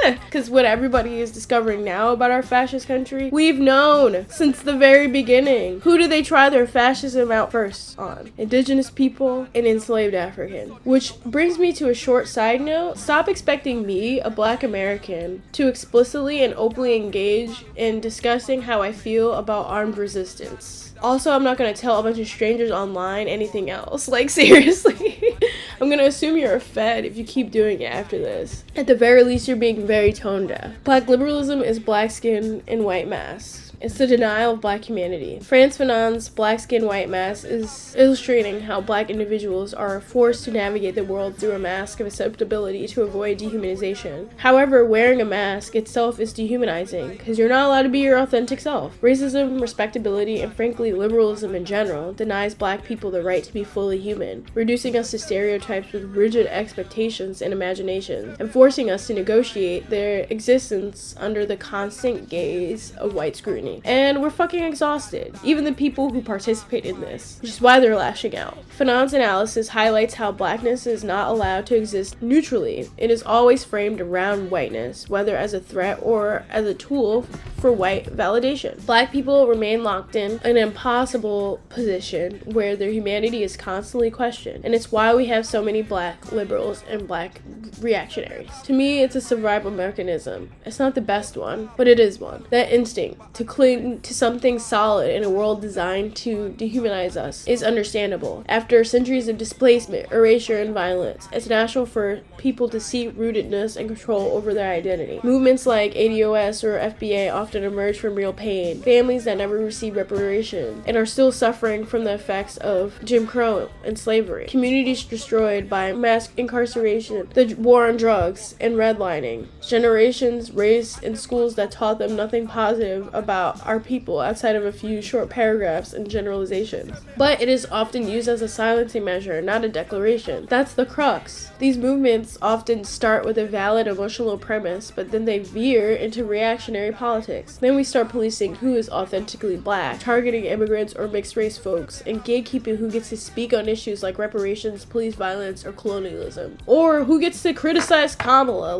Because what everybody is discovering now about our fascist country, we've known since the very beginning. Who do they try their fascism out first on? Indigenous people and enslaved African. Which brings me to a short side note. Stop expecting me, a black American, to explicitly and openly engage in discussing how I feel about armed resistance. Also, I'm not going to tell a bunch of strangers online anything else. Like, seriously. I'm going to assume you're a Fed if you keep doing it after this. At the very least, you're being very tone deaf. Black liberalism is black skin and white masks. It's the denial of black humanity. Frantz Fanon's Black Skin, White Mask is illustrating how black individuals are forced to navigate the world through a mask of acceptability to avoid dehumanization. However, wearing a mask itself is dehumanizing, because you're not allowed to be your authentic self. Racism, respectability, and frankly liberalism in general denies black people the right to be fully human, reducing us to stereotypes with rigid expectations and imaginations, and forcing us to negotiate their existence under the constant gaze of white scrutiny. And we're fucking exhausted, even the people who participate in this, which is why they're lashing out. Fanon's analysis highlights how blackness is not allowed to exist neutrally. It is always framed around whiteness, whether as a threat or as a tool for white validation. Black people remain locked in an impossible position where their humanity is constantly questioned, and it's why we have so many black liberals and black reactionaries. To me, it's a survival mechanism. It's not the best one, but it is one. That instinct to cling to something solid in a world designed to dehumanize us is understandable. After centuries of displacement, erasure, and violence, it's natural for people to seek rootedness and control over their identity. Movements like ADOS or FBA often emerge from real pain. Families that never received reparations and are still suffering from the effects of Jim Crow and slavery. Communities destroyed by mass incarceration, the war on drugs, and redlining. Generations raised in schools that taught them nothing positive about our people outside of a few short paragraphs and generalizations. But it is often used as a silencing measure, not a declaration. That's the crux. These movements often start with a valid emotional premise, but then they veer into reactionary politics. Then we start policing who is authentically black, targeting immigrants or mixed race folks, and gatekeeping who gets to speak on issues like reparations, police violence, or colonialism. Or who gets to criticize Kamala.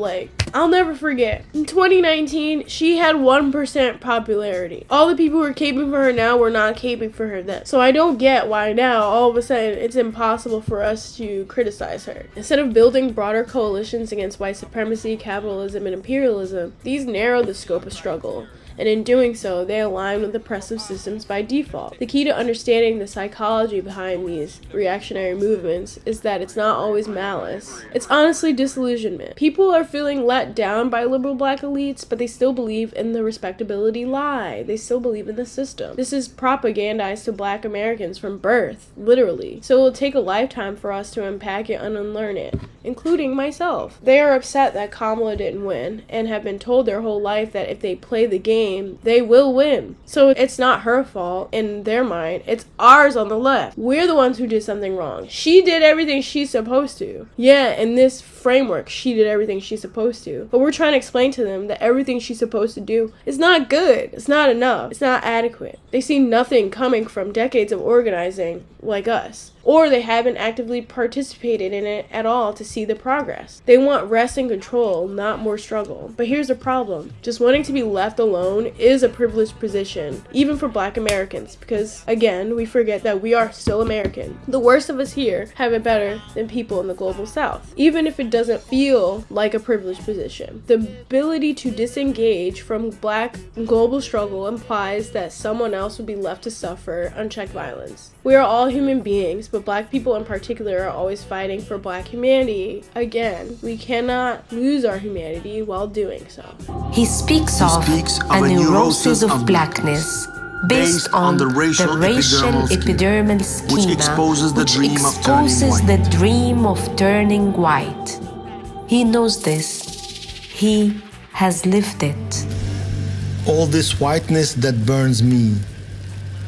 I'll never forget. In 2019, she had 1% popularity. All the people who are caping for her now were not caping for her then. So I don't get why now, all of a sudden, it's impossible for us to criticize her. Instead of building broader coalitions against white supremacy, capitalism, and imperialism, these narrow the scope of struggle. And in doing so, they align with oppressive systems by default. The key to understanding the psychology behind these reactionary movements is that it's not always malice. It's honestly disillusionment. People are feeling let down by liberal black elites, but they still believe in the respectability lie. They still believe in the system. This is propagandized to black Americans from birth, literally. So it will take a lifetime for us to unpack it and unlearn it, including myself. They are upset that Kamala didn't win, and have been told their whole life that if they play the game, they will win. So it's not her fault in their mind, it's ours on the left. We're the ones who did something wrong. She did everything she's supposed to. Yeah, in this framework, she did everything she's supposed to. But we're trying to explain to them that everything she's supposed to do is not good. It's not enough. It's not adequate. They see nothing coming from decades of organizing like us. Or they haven't actively participated in it at all to see the progress. They want rest and control, not more struggle. But here's the problem. Just wanting to be left alone is a privileged position, even for black Americans, because, again, we forget that we are still American. The worst of us here have it better than people in the global south, even if it doesn't feel like a privileged position. The ability to disengage from black global struggle implies that someone else will be left to suffer unchecked violence. We are all human beings, but black people in particular are always fighting for black humanity. Again, we cannot lose our humanity while doing so. He speaks of a neurosis of blackness based on the racial epidermal schema, which exposes the dream of turning white. He knows this. He has lived it. All this whiteness that burns me.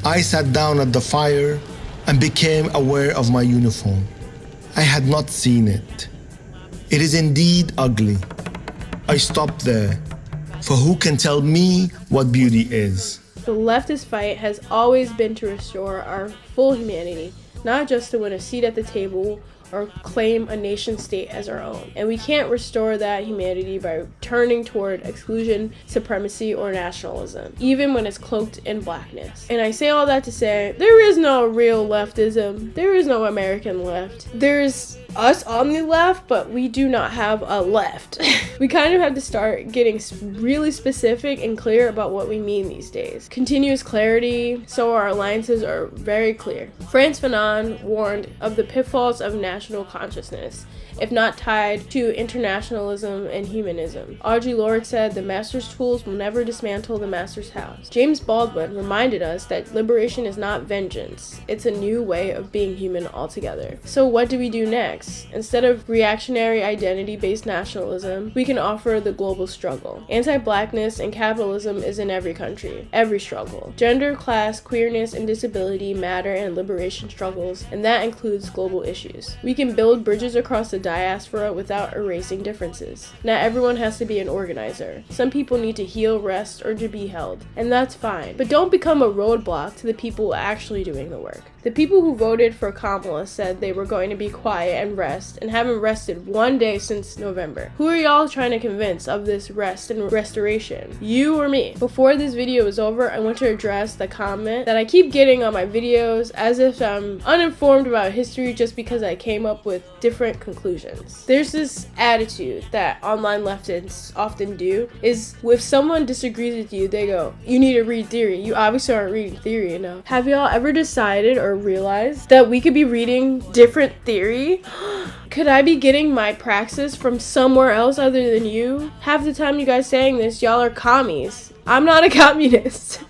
I sat down at the fire and became aware of my uniform. I had not seen it. It is indeed ugly. I stopped there, for who can tell me what beauty is? The leftist fight has always been to restore our full humanity, not just to win a seat at the table or claim a nation state as our own. And we can't restore that humanity by turning toward exclusion, supremacy, or nationalism, even when it's cloaked in blackness. And I say all that to say, there is no real leftism. There is no American left. There's us on the left, but we do not have a left. We kind of have to start getting really specific and clear about what we mean these days. Continuous clarity, so our alliances are very clear. Fanon warned of the pitfalls of national consciousness, if not tied to internationalism and humanism. Audre Lorde said the master's tools will never dismantle the master's house. James Baldwin reminded us that liberation is not vengeance, it's a new way of being human altogether. So what do we do next? Instead of reactionary identity-based nationalism, we can offer the global struggle. Anti-blackness and capitalism is in every country, every struggle. Gender, class, queerness, and disability matter in liberation struggles, and that includes global issues. We can build bridges across the diaspora without erasing differences. Not everyone has to be an organizer. Some people need to heal, rest, or to be held, and that's fine. But don't become a roadblock to the people actually doing the work. The people who voted for Kamala said they were going to be quiet and and rest and haven't rested one day since November. Who are y'all trying to convince of this rest and restoration? You or me? Before this video is over, I want to address the comment that I keep getting on my videos as if I'm uninformed about history just because I came up with different conclusions. There's this attitude that online leftists often do is if someone disagrees with you, they go, you need to read theory. You obviously aren't reading theory enough. Have y'all ever decided or realized that we could be reading different theory? Could I be getting my praxis from somewhere else other than you? Half the time you guys saying this, y'all are commies. I'm not a communist.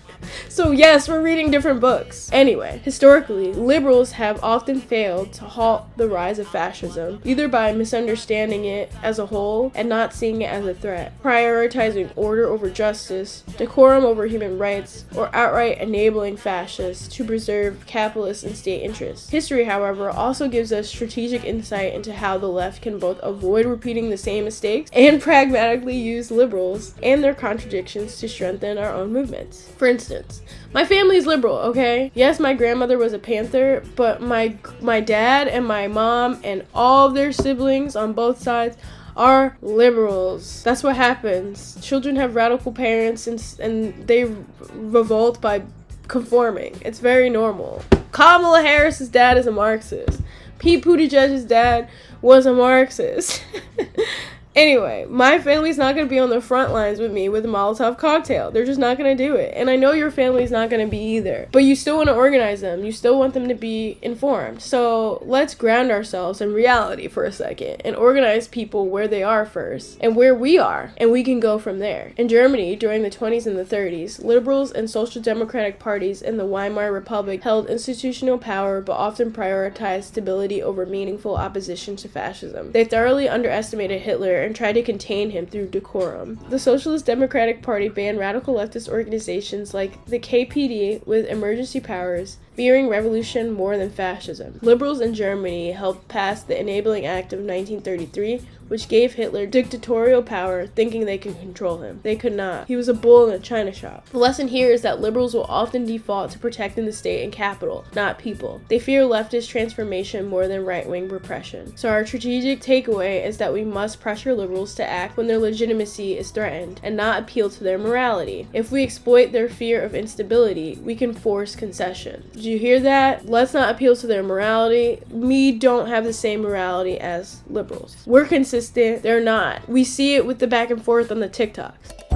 So yes, we're reading different books. Anyway, historically, liberals have often failed to halt the rise of fascism, either by misunderstanding it as a whole and not seeing it as a threat, prioritizing order over justice, decorum over human rights, or outright enabling fascists to preserve capitalist and state interests. History, however, also gives us strategic insight into how the left can both avoid repeating the same mistakes and pragmatically use liberals and their contradictions to strengthen our own movements. For instance, my family's liberal, okay? Yes, my grandmother was a Panther, but my dad and my mom and all of their siblings on both sides are liberals. That's what happens. Children have radical parents and they revolt by conforming. It's very normal. Kamala Harris's dad is a Marxist. Pete Buttigieg's dad was a Marxist. Anyway, my family's not going to be on the front lines with me with a Molotov cocktail. They're just not going to do it. And I know your family's not going to be either. But you still want to organize them. You still want them to be informed. So let's ground ourselves in reality for a second and organize people where they are first and where we are. And we can go from there. In Germany, during the 20s and the 30s, liberals and social democratic parties in the Weimar Republic held institutional power but often prioritized stability over meaningful opposition to fascism. They thoroughly underestimated Hitler and tried to contain him through decorum. The Socialist Democratic Party banned radical leftist organizations like the KPD with emergency powers, fearing revolution more than fascism. Liberals in Germany helped pass the Enabling Act of 1933, which gave Hitler dictatorial power, thinking they could control him. They could not. He was a bull in a china shop. The lesson here is that liberals will often default to protecting the state and capital, not people. They fear leftist transformation more than right-wing repression. So our strategic takeaway is that we must pressure liberals to act when their legitimacy is threatened, and not appeal to their morality. If we exploit their fear of instability, we can force concession. Did you hear that? Let's not appeal to their morality. We don't have the same morality as liberals. We're consistent. They're not. We see it with the back and forth on the TikToks.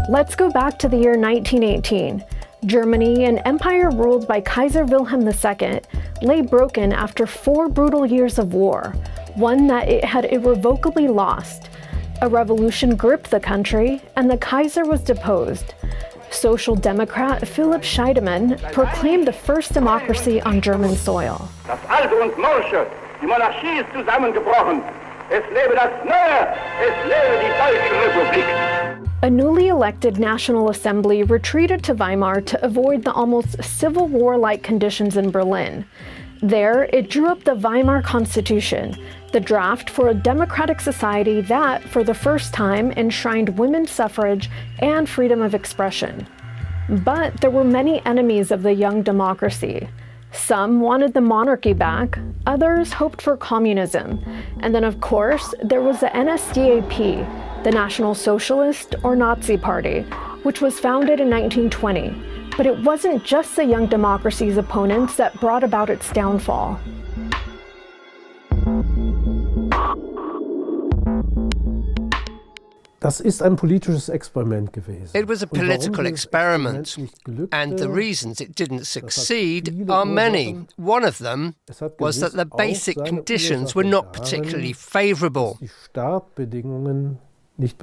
Let's go back to the year 1918. Germany, an empire ruled by Kaiser Wilhelm II, lay broken after 4 brutal years of war, one that it had irrevocably lost. A revolution gripped the country, and the Kaiser was deposed. Social Democrat Philipp Scheidemann proclaimed the first democracy on German soil. Das Alte und Morsche, die Monarchie ist zusammengebrochen. Es lebe das Neue, es lebe die Deutsche Republik. A newly elected National Assembly retreated to Weimar to avoid the almost civil war-like conditions in Berlin. There, it drew up the Weimar Constitution, the draft for a democratic society that, for the first time, enshrined women's suffrage and freedom of expression. But there were many enemies of the young democracy. Some wanted the monarchy back, others hoped for communism, and then of course there was the NSDAP, the National Socialist or Nazi Party, which was founded in 1920. But it wasn't just the young democracy's opponents that brought about its downfall. It was a political experiment, and the reasons it didn't succeed are many. One of them was that the basic conditions were not particularly favorable. This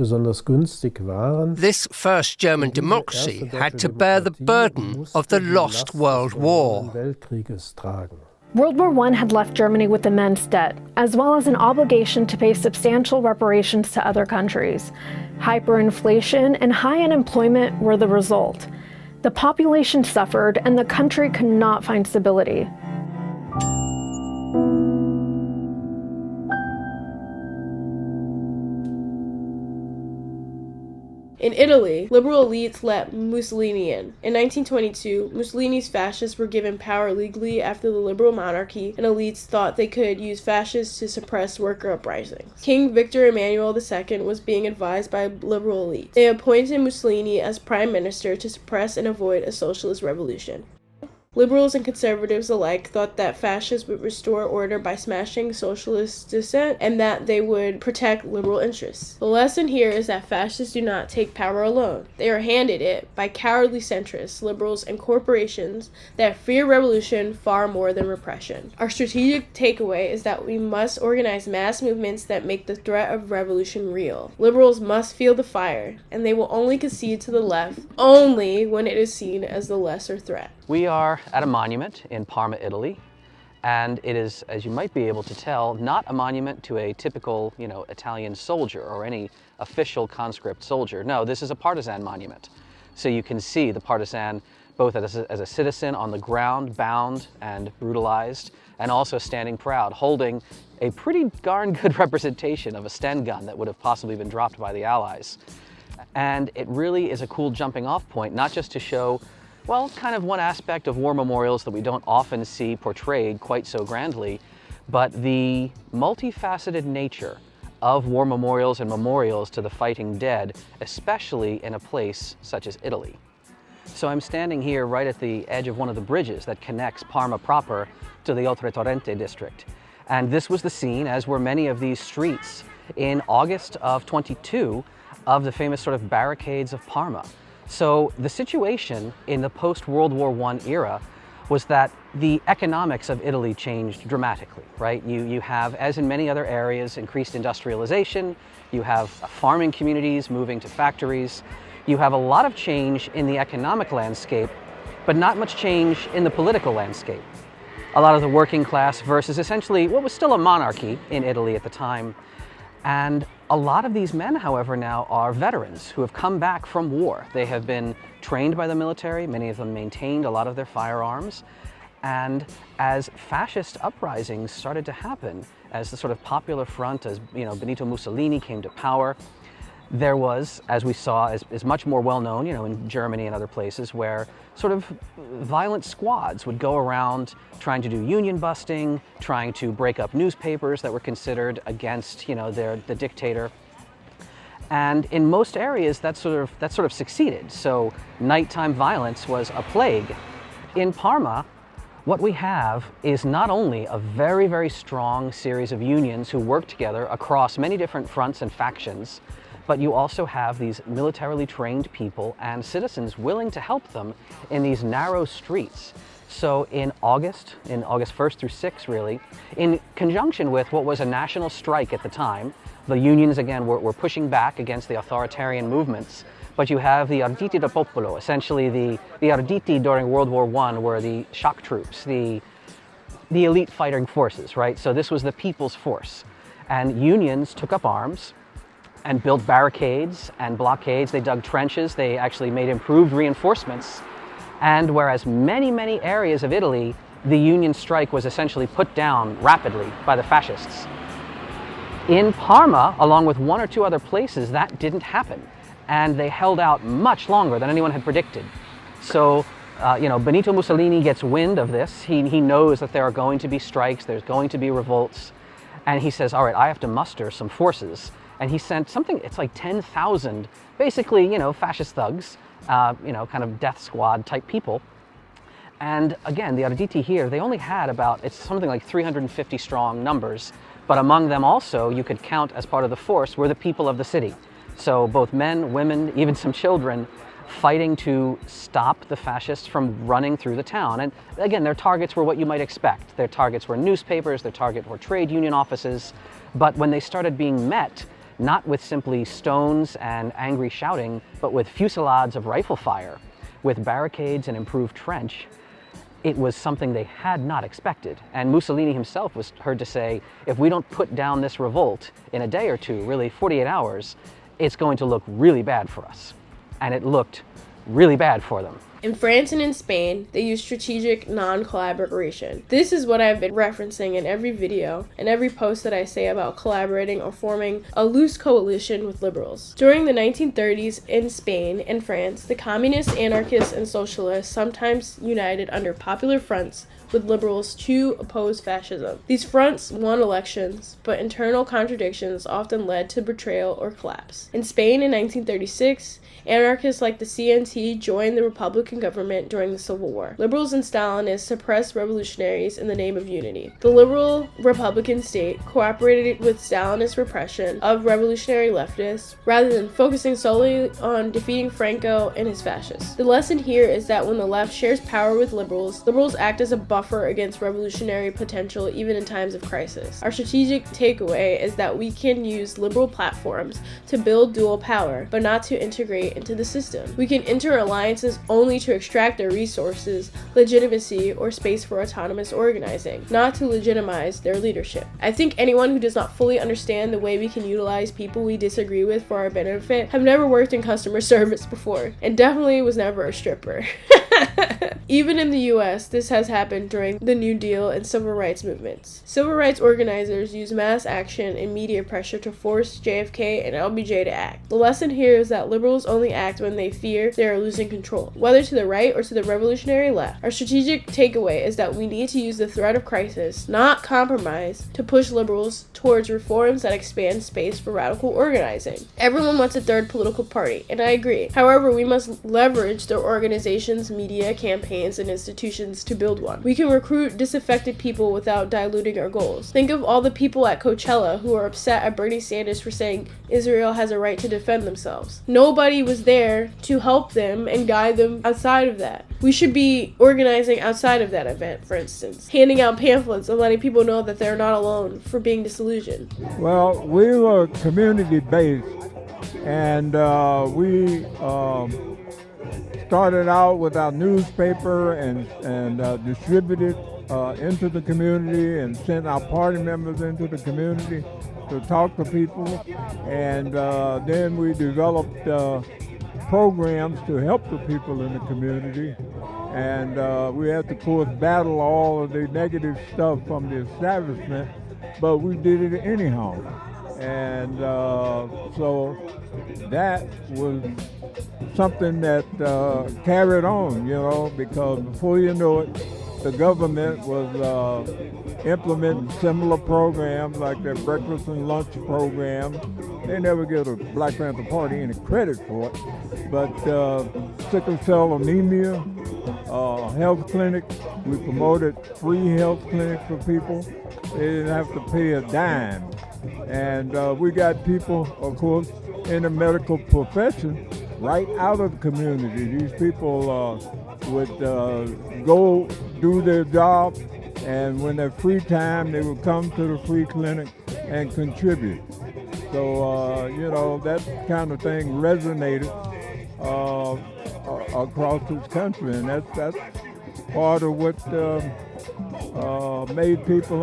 first German democracy had to bear the burden of the lost World War. World War I had left Germany with immense debt, as well as an obligation to pay substantial reparations to other countries. Hyperinflation and high unemployment were the result. The population suffered, and the country could not find stability. In Italy, liberal elites let Mussolini in. In 1922, Mussolini's fascists were given power legally after the liberal monarchy, and elites thought they could use fascists to suppress worker uprisings. King Victor Emmanuel II was being advised by liberal elites. They appointed Mussolini as prime minister to suppress and avoid a socialist revolution. Liberals and conservatives alike thought that fascists would restore order by smashing socialist dissent and that they would protect liberal interests. The lesson here is that fascists do not take power alone. They are handed it by cowardly centrists, liberals, and corporations that fear revolution far more than repression. Our strategic takeaway is that we must organize mass movements that make the threat of revolution real. Liberals must feel the fire, and they will only concede to the left only when it is seen as the lesser threat. We are at a monument in Parma, Italy, and it is, as you might be able to tell, not a monument to a typical, Italian soldier or any official conscript soldier. No, this is a partisan monument. So you can see the partisan both as a citizen on the ground, bound and brutalized, and also standing proud, holding a pretty darn good representation of a Sten gun that would have possibly been dropped by the Allies. And it really is a cool jumping off point, not just to show, well, kind of one aspect of war memorials that we don't often see portrayed quite so grandly, but the multifaceted nature of war memorials and memorials to the fighting dead, especially in a place such as Italy. So I'm standing here right at the edge of one of the bridges that connects Parma proper to the Oltre Torrente district. And this was the scene, as were many of these streets, in August of 22 of the famous sort of barricades of Parma. So the situation in the post-World War I era was that the economics of Italy changed dramatically, right? You have, as in many other areas, increased industrialization, you have farming communities moving to factories, you have a lot of change in the economic landscape, but not much change in the political landscape. A lot of the working class versus essentially what was still a monarchy in Italy at the time. And a lot of these men, however, now are veterans who have come back from war. They have been trained by the military, many of them maintained a lot of their firearms. And as fascist uprisings started to happen, as the sort of popular front, as Benito Mussolini came to power, there was, as we saw, is much more well known, in Germany and other places, where sort of violent squads would go around trying to do union busting, trying to break up newspapers that were considered against, the dictator. And in most areas, that sort of succeeded. So nighttime violence was a plague. In Parma, what we have is not only a very, very strong series of unions who work together across many different fronts and factions, but you also have these militarily trained people and citizens willing to help them in these narrow streets. So in August 1st through 6th really, in conjunction with what was a national strike at the time, the unions again were pushing back against the authoritarian movements, but you have the Arditi del Popolo, essentially the Arditi during World War I were the shock troops, the elite fighting forces, right? So this was the people's force. And unions took up arms and built barricades and blockades. They dug trenches. They actually made improved reinforcements. And whereas many, many areas of Italy, the union strike was essentially put down rapidly by the fascists. In Parma, along with one or two other places, that didn't happen. And they held out much longer than anyone had predicted. So, Benito Mussolini gets wind of this. He knows that there are going to be strikes, there's going to be revolts. And he says, all right, I have to muster some forces. And he sent something, it's like 10,000, basically, fascist thugs, kind of death squad type people. And again, the Arditi here, they only had it's something like 350 strong numbers, but among them also, you could count as part of the force, were the people of the city. So both men, women, even some children, fighting to stop the fascists from running through the town. And again, their targets were what you might expect. Their targets were newspapers, their target were trade union offices, but when they started being met, not with simply stones and angry shouting, but with fusillades of rifle fire, with barricades and improved trench, it was something they had not expected. And Mussolini himself was heard to say, if we don't put down this revolt in a day or two, really 48 hours, it's going to look really bad for us. And it looked really bad for them. In France and in Spain, they use strategic non-collaboration. This is what I've been referencing in every video and every post that I say about collaborating or forming a loose coalition with liberals. During the 1930s in Spain and France, the communists, anarchists, and socialists sometimes united under popular fronts with liberals to oppose fascism. These fronts won elections, but internal contradictions often led to betrayal or collapse. In Spain in 1936, anarchists like the CNT joined the Republican government during the Civil War. Liberals and Stalinists suppressed revolutionaries in the name of unity. The liberal Republican state cooperated with Stalinist repression of revolutionary leftists rather than focusing solely on defeating Franco and his fascists. The lesson here is that when the left shares power with liberals, liberals act as a buffer against revolutionary potential even in times of crisis. Our strategic takeaway is that we can use liberal platforms to build dual power, but not to integrate into the system. We can enter alliances only to extract their resources, legitimacy, or space for autonomous organizing, not to legitimize their leadership. I think anyone who does not fully understand the way we can utilize people we disagree with for our benefit have never worked in customer service before, and definitely was never a stripper. Even in the US, this has happened during the New Deal and civil rights movements. Civil rights organizers use mass action and media pressure to force JFK and LBJ to act. The lesson here is that liberals only act when they fear they are losing control, whether to the right or to the revolutionary left. Our strategic takeaway is that we need to use the threat of crisis, not compromise, to push liberals towards reforms that expand space for radical organizing. Everyone wants a third political party, and I agree. However, we must leverage their organizations, media, campaigns, and institutions to build one. We can recruit disaffected people without diluting our goals. Think of all the people at Coachella who are upset at Bernie Sanders for saying Israel has a right to defend themselves. Nobody was there to help them and guide them outside of that. We should be organizing outside of that event, for instance, handing out pamphlets and letting people know that they're not alone for being disillusioned. Well, we were community-based, and we started out with our newspaper and distributed into the community and sent our party members into the community to talk to people, and then we developed programs to help the people in the community, and we had to, of course, battle all of the negative stuff from the establishment, but we did it anyhow. And so that was something that carried on, you know, because before you know it, the government was implementing similar programs like their breakfast and lunch program. They never give the Black Panther Party any credit for it, but sickle cell anemia, health clinics, we promoted free health clinics for people. They didn't have to pay a dime. And we got people, of course, in the medical profession right out of the community. These people would go do their job, and when they're free time, they would come to the free clinic and contribute. So, you know, that kind of thing resonated across this country, and that's part of what made people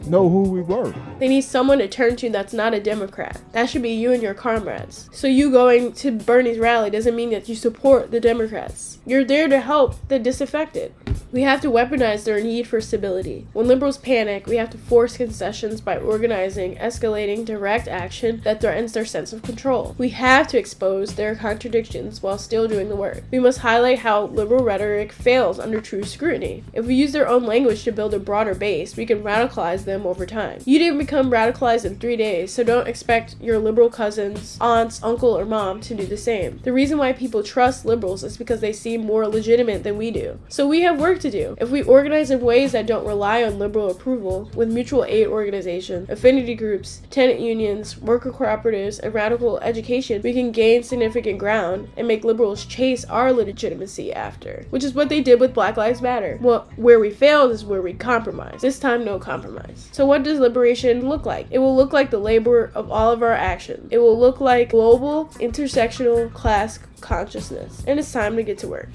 know who we were. They need someone to turn to that's not a Democrat. That should be you and your comrades. So you going to Bernie's rally doesn't mean that you support the Democrats. You're there to help the disaffected. We have to weaponize their need for stability. When liberals panic, we have to force concessions by organizing, escalating direct action that threatens their sense of control. We have to expose their contradictions while still doing the work. We must highlight how liberal rhetoric fails under true scrutiny. If we use their own language to build a broader base, we can radicalize them over time. You didn't become radicalized in 3 days, so don't expect your liberal cousins, aunts, uncle, or mom to do the same. The reason why people trust liberals is because they seem more legitimate than we do. So we have work to do. If we organize in ways that don't rely on liberal approval, with mutual aid organizations, affinity groups, tenant unions, worker cooperatives, and radical education, we can gain significant ground and make liberals chase our legitimacy after, which is what they did with Black Lives Matter. Well, where we failed is where we compromise. This time, no compromise. So what does liberation look like? It will look like the labor of all of our actions. It will look like global, intersectional class consciousness. And it's time to get to work.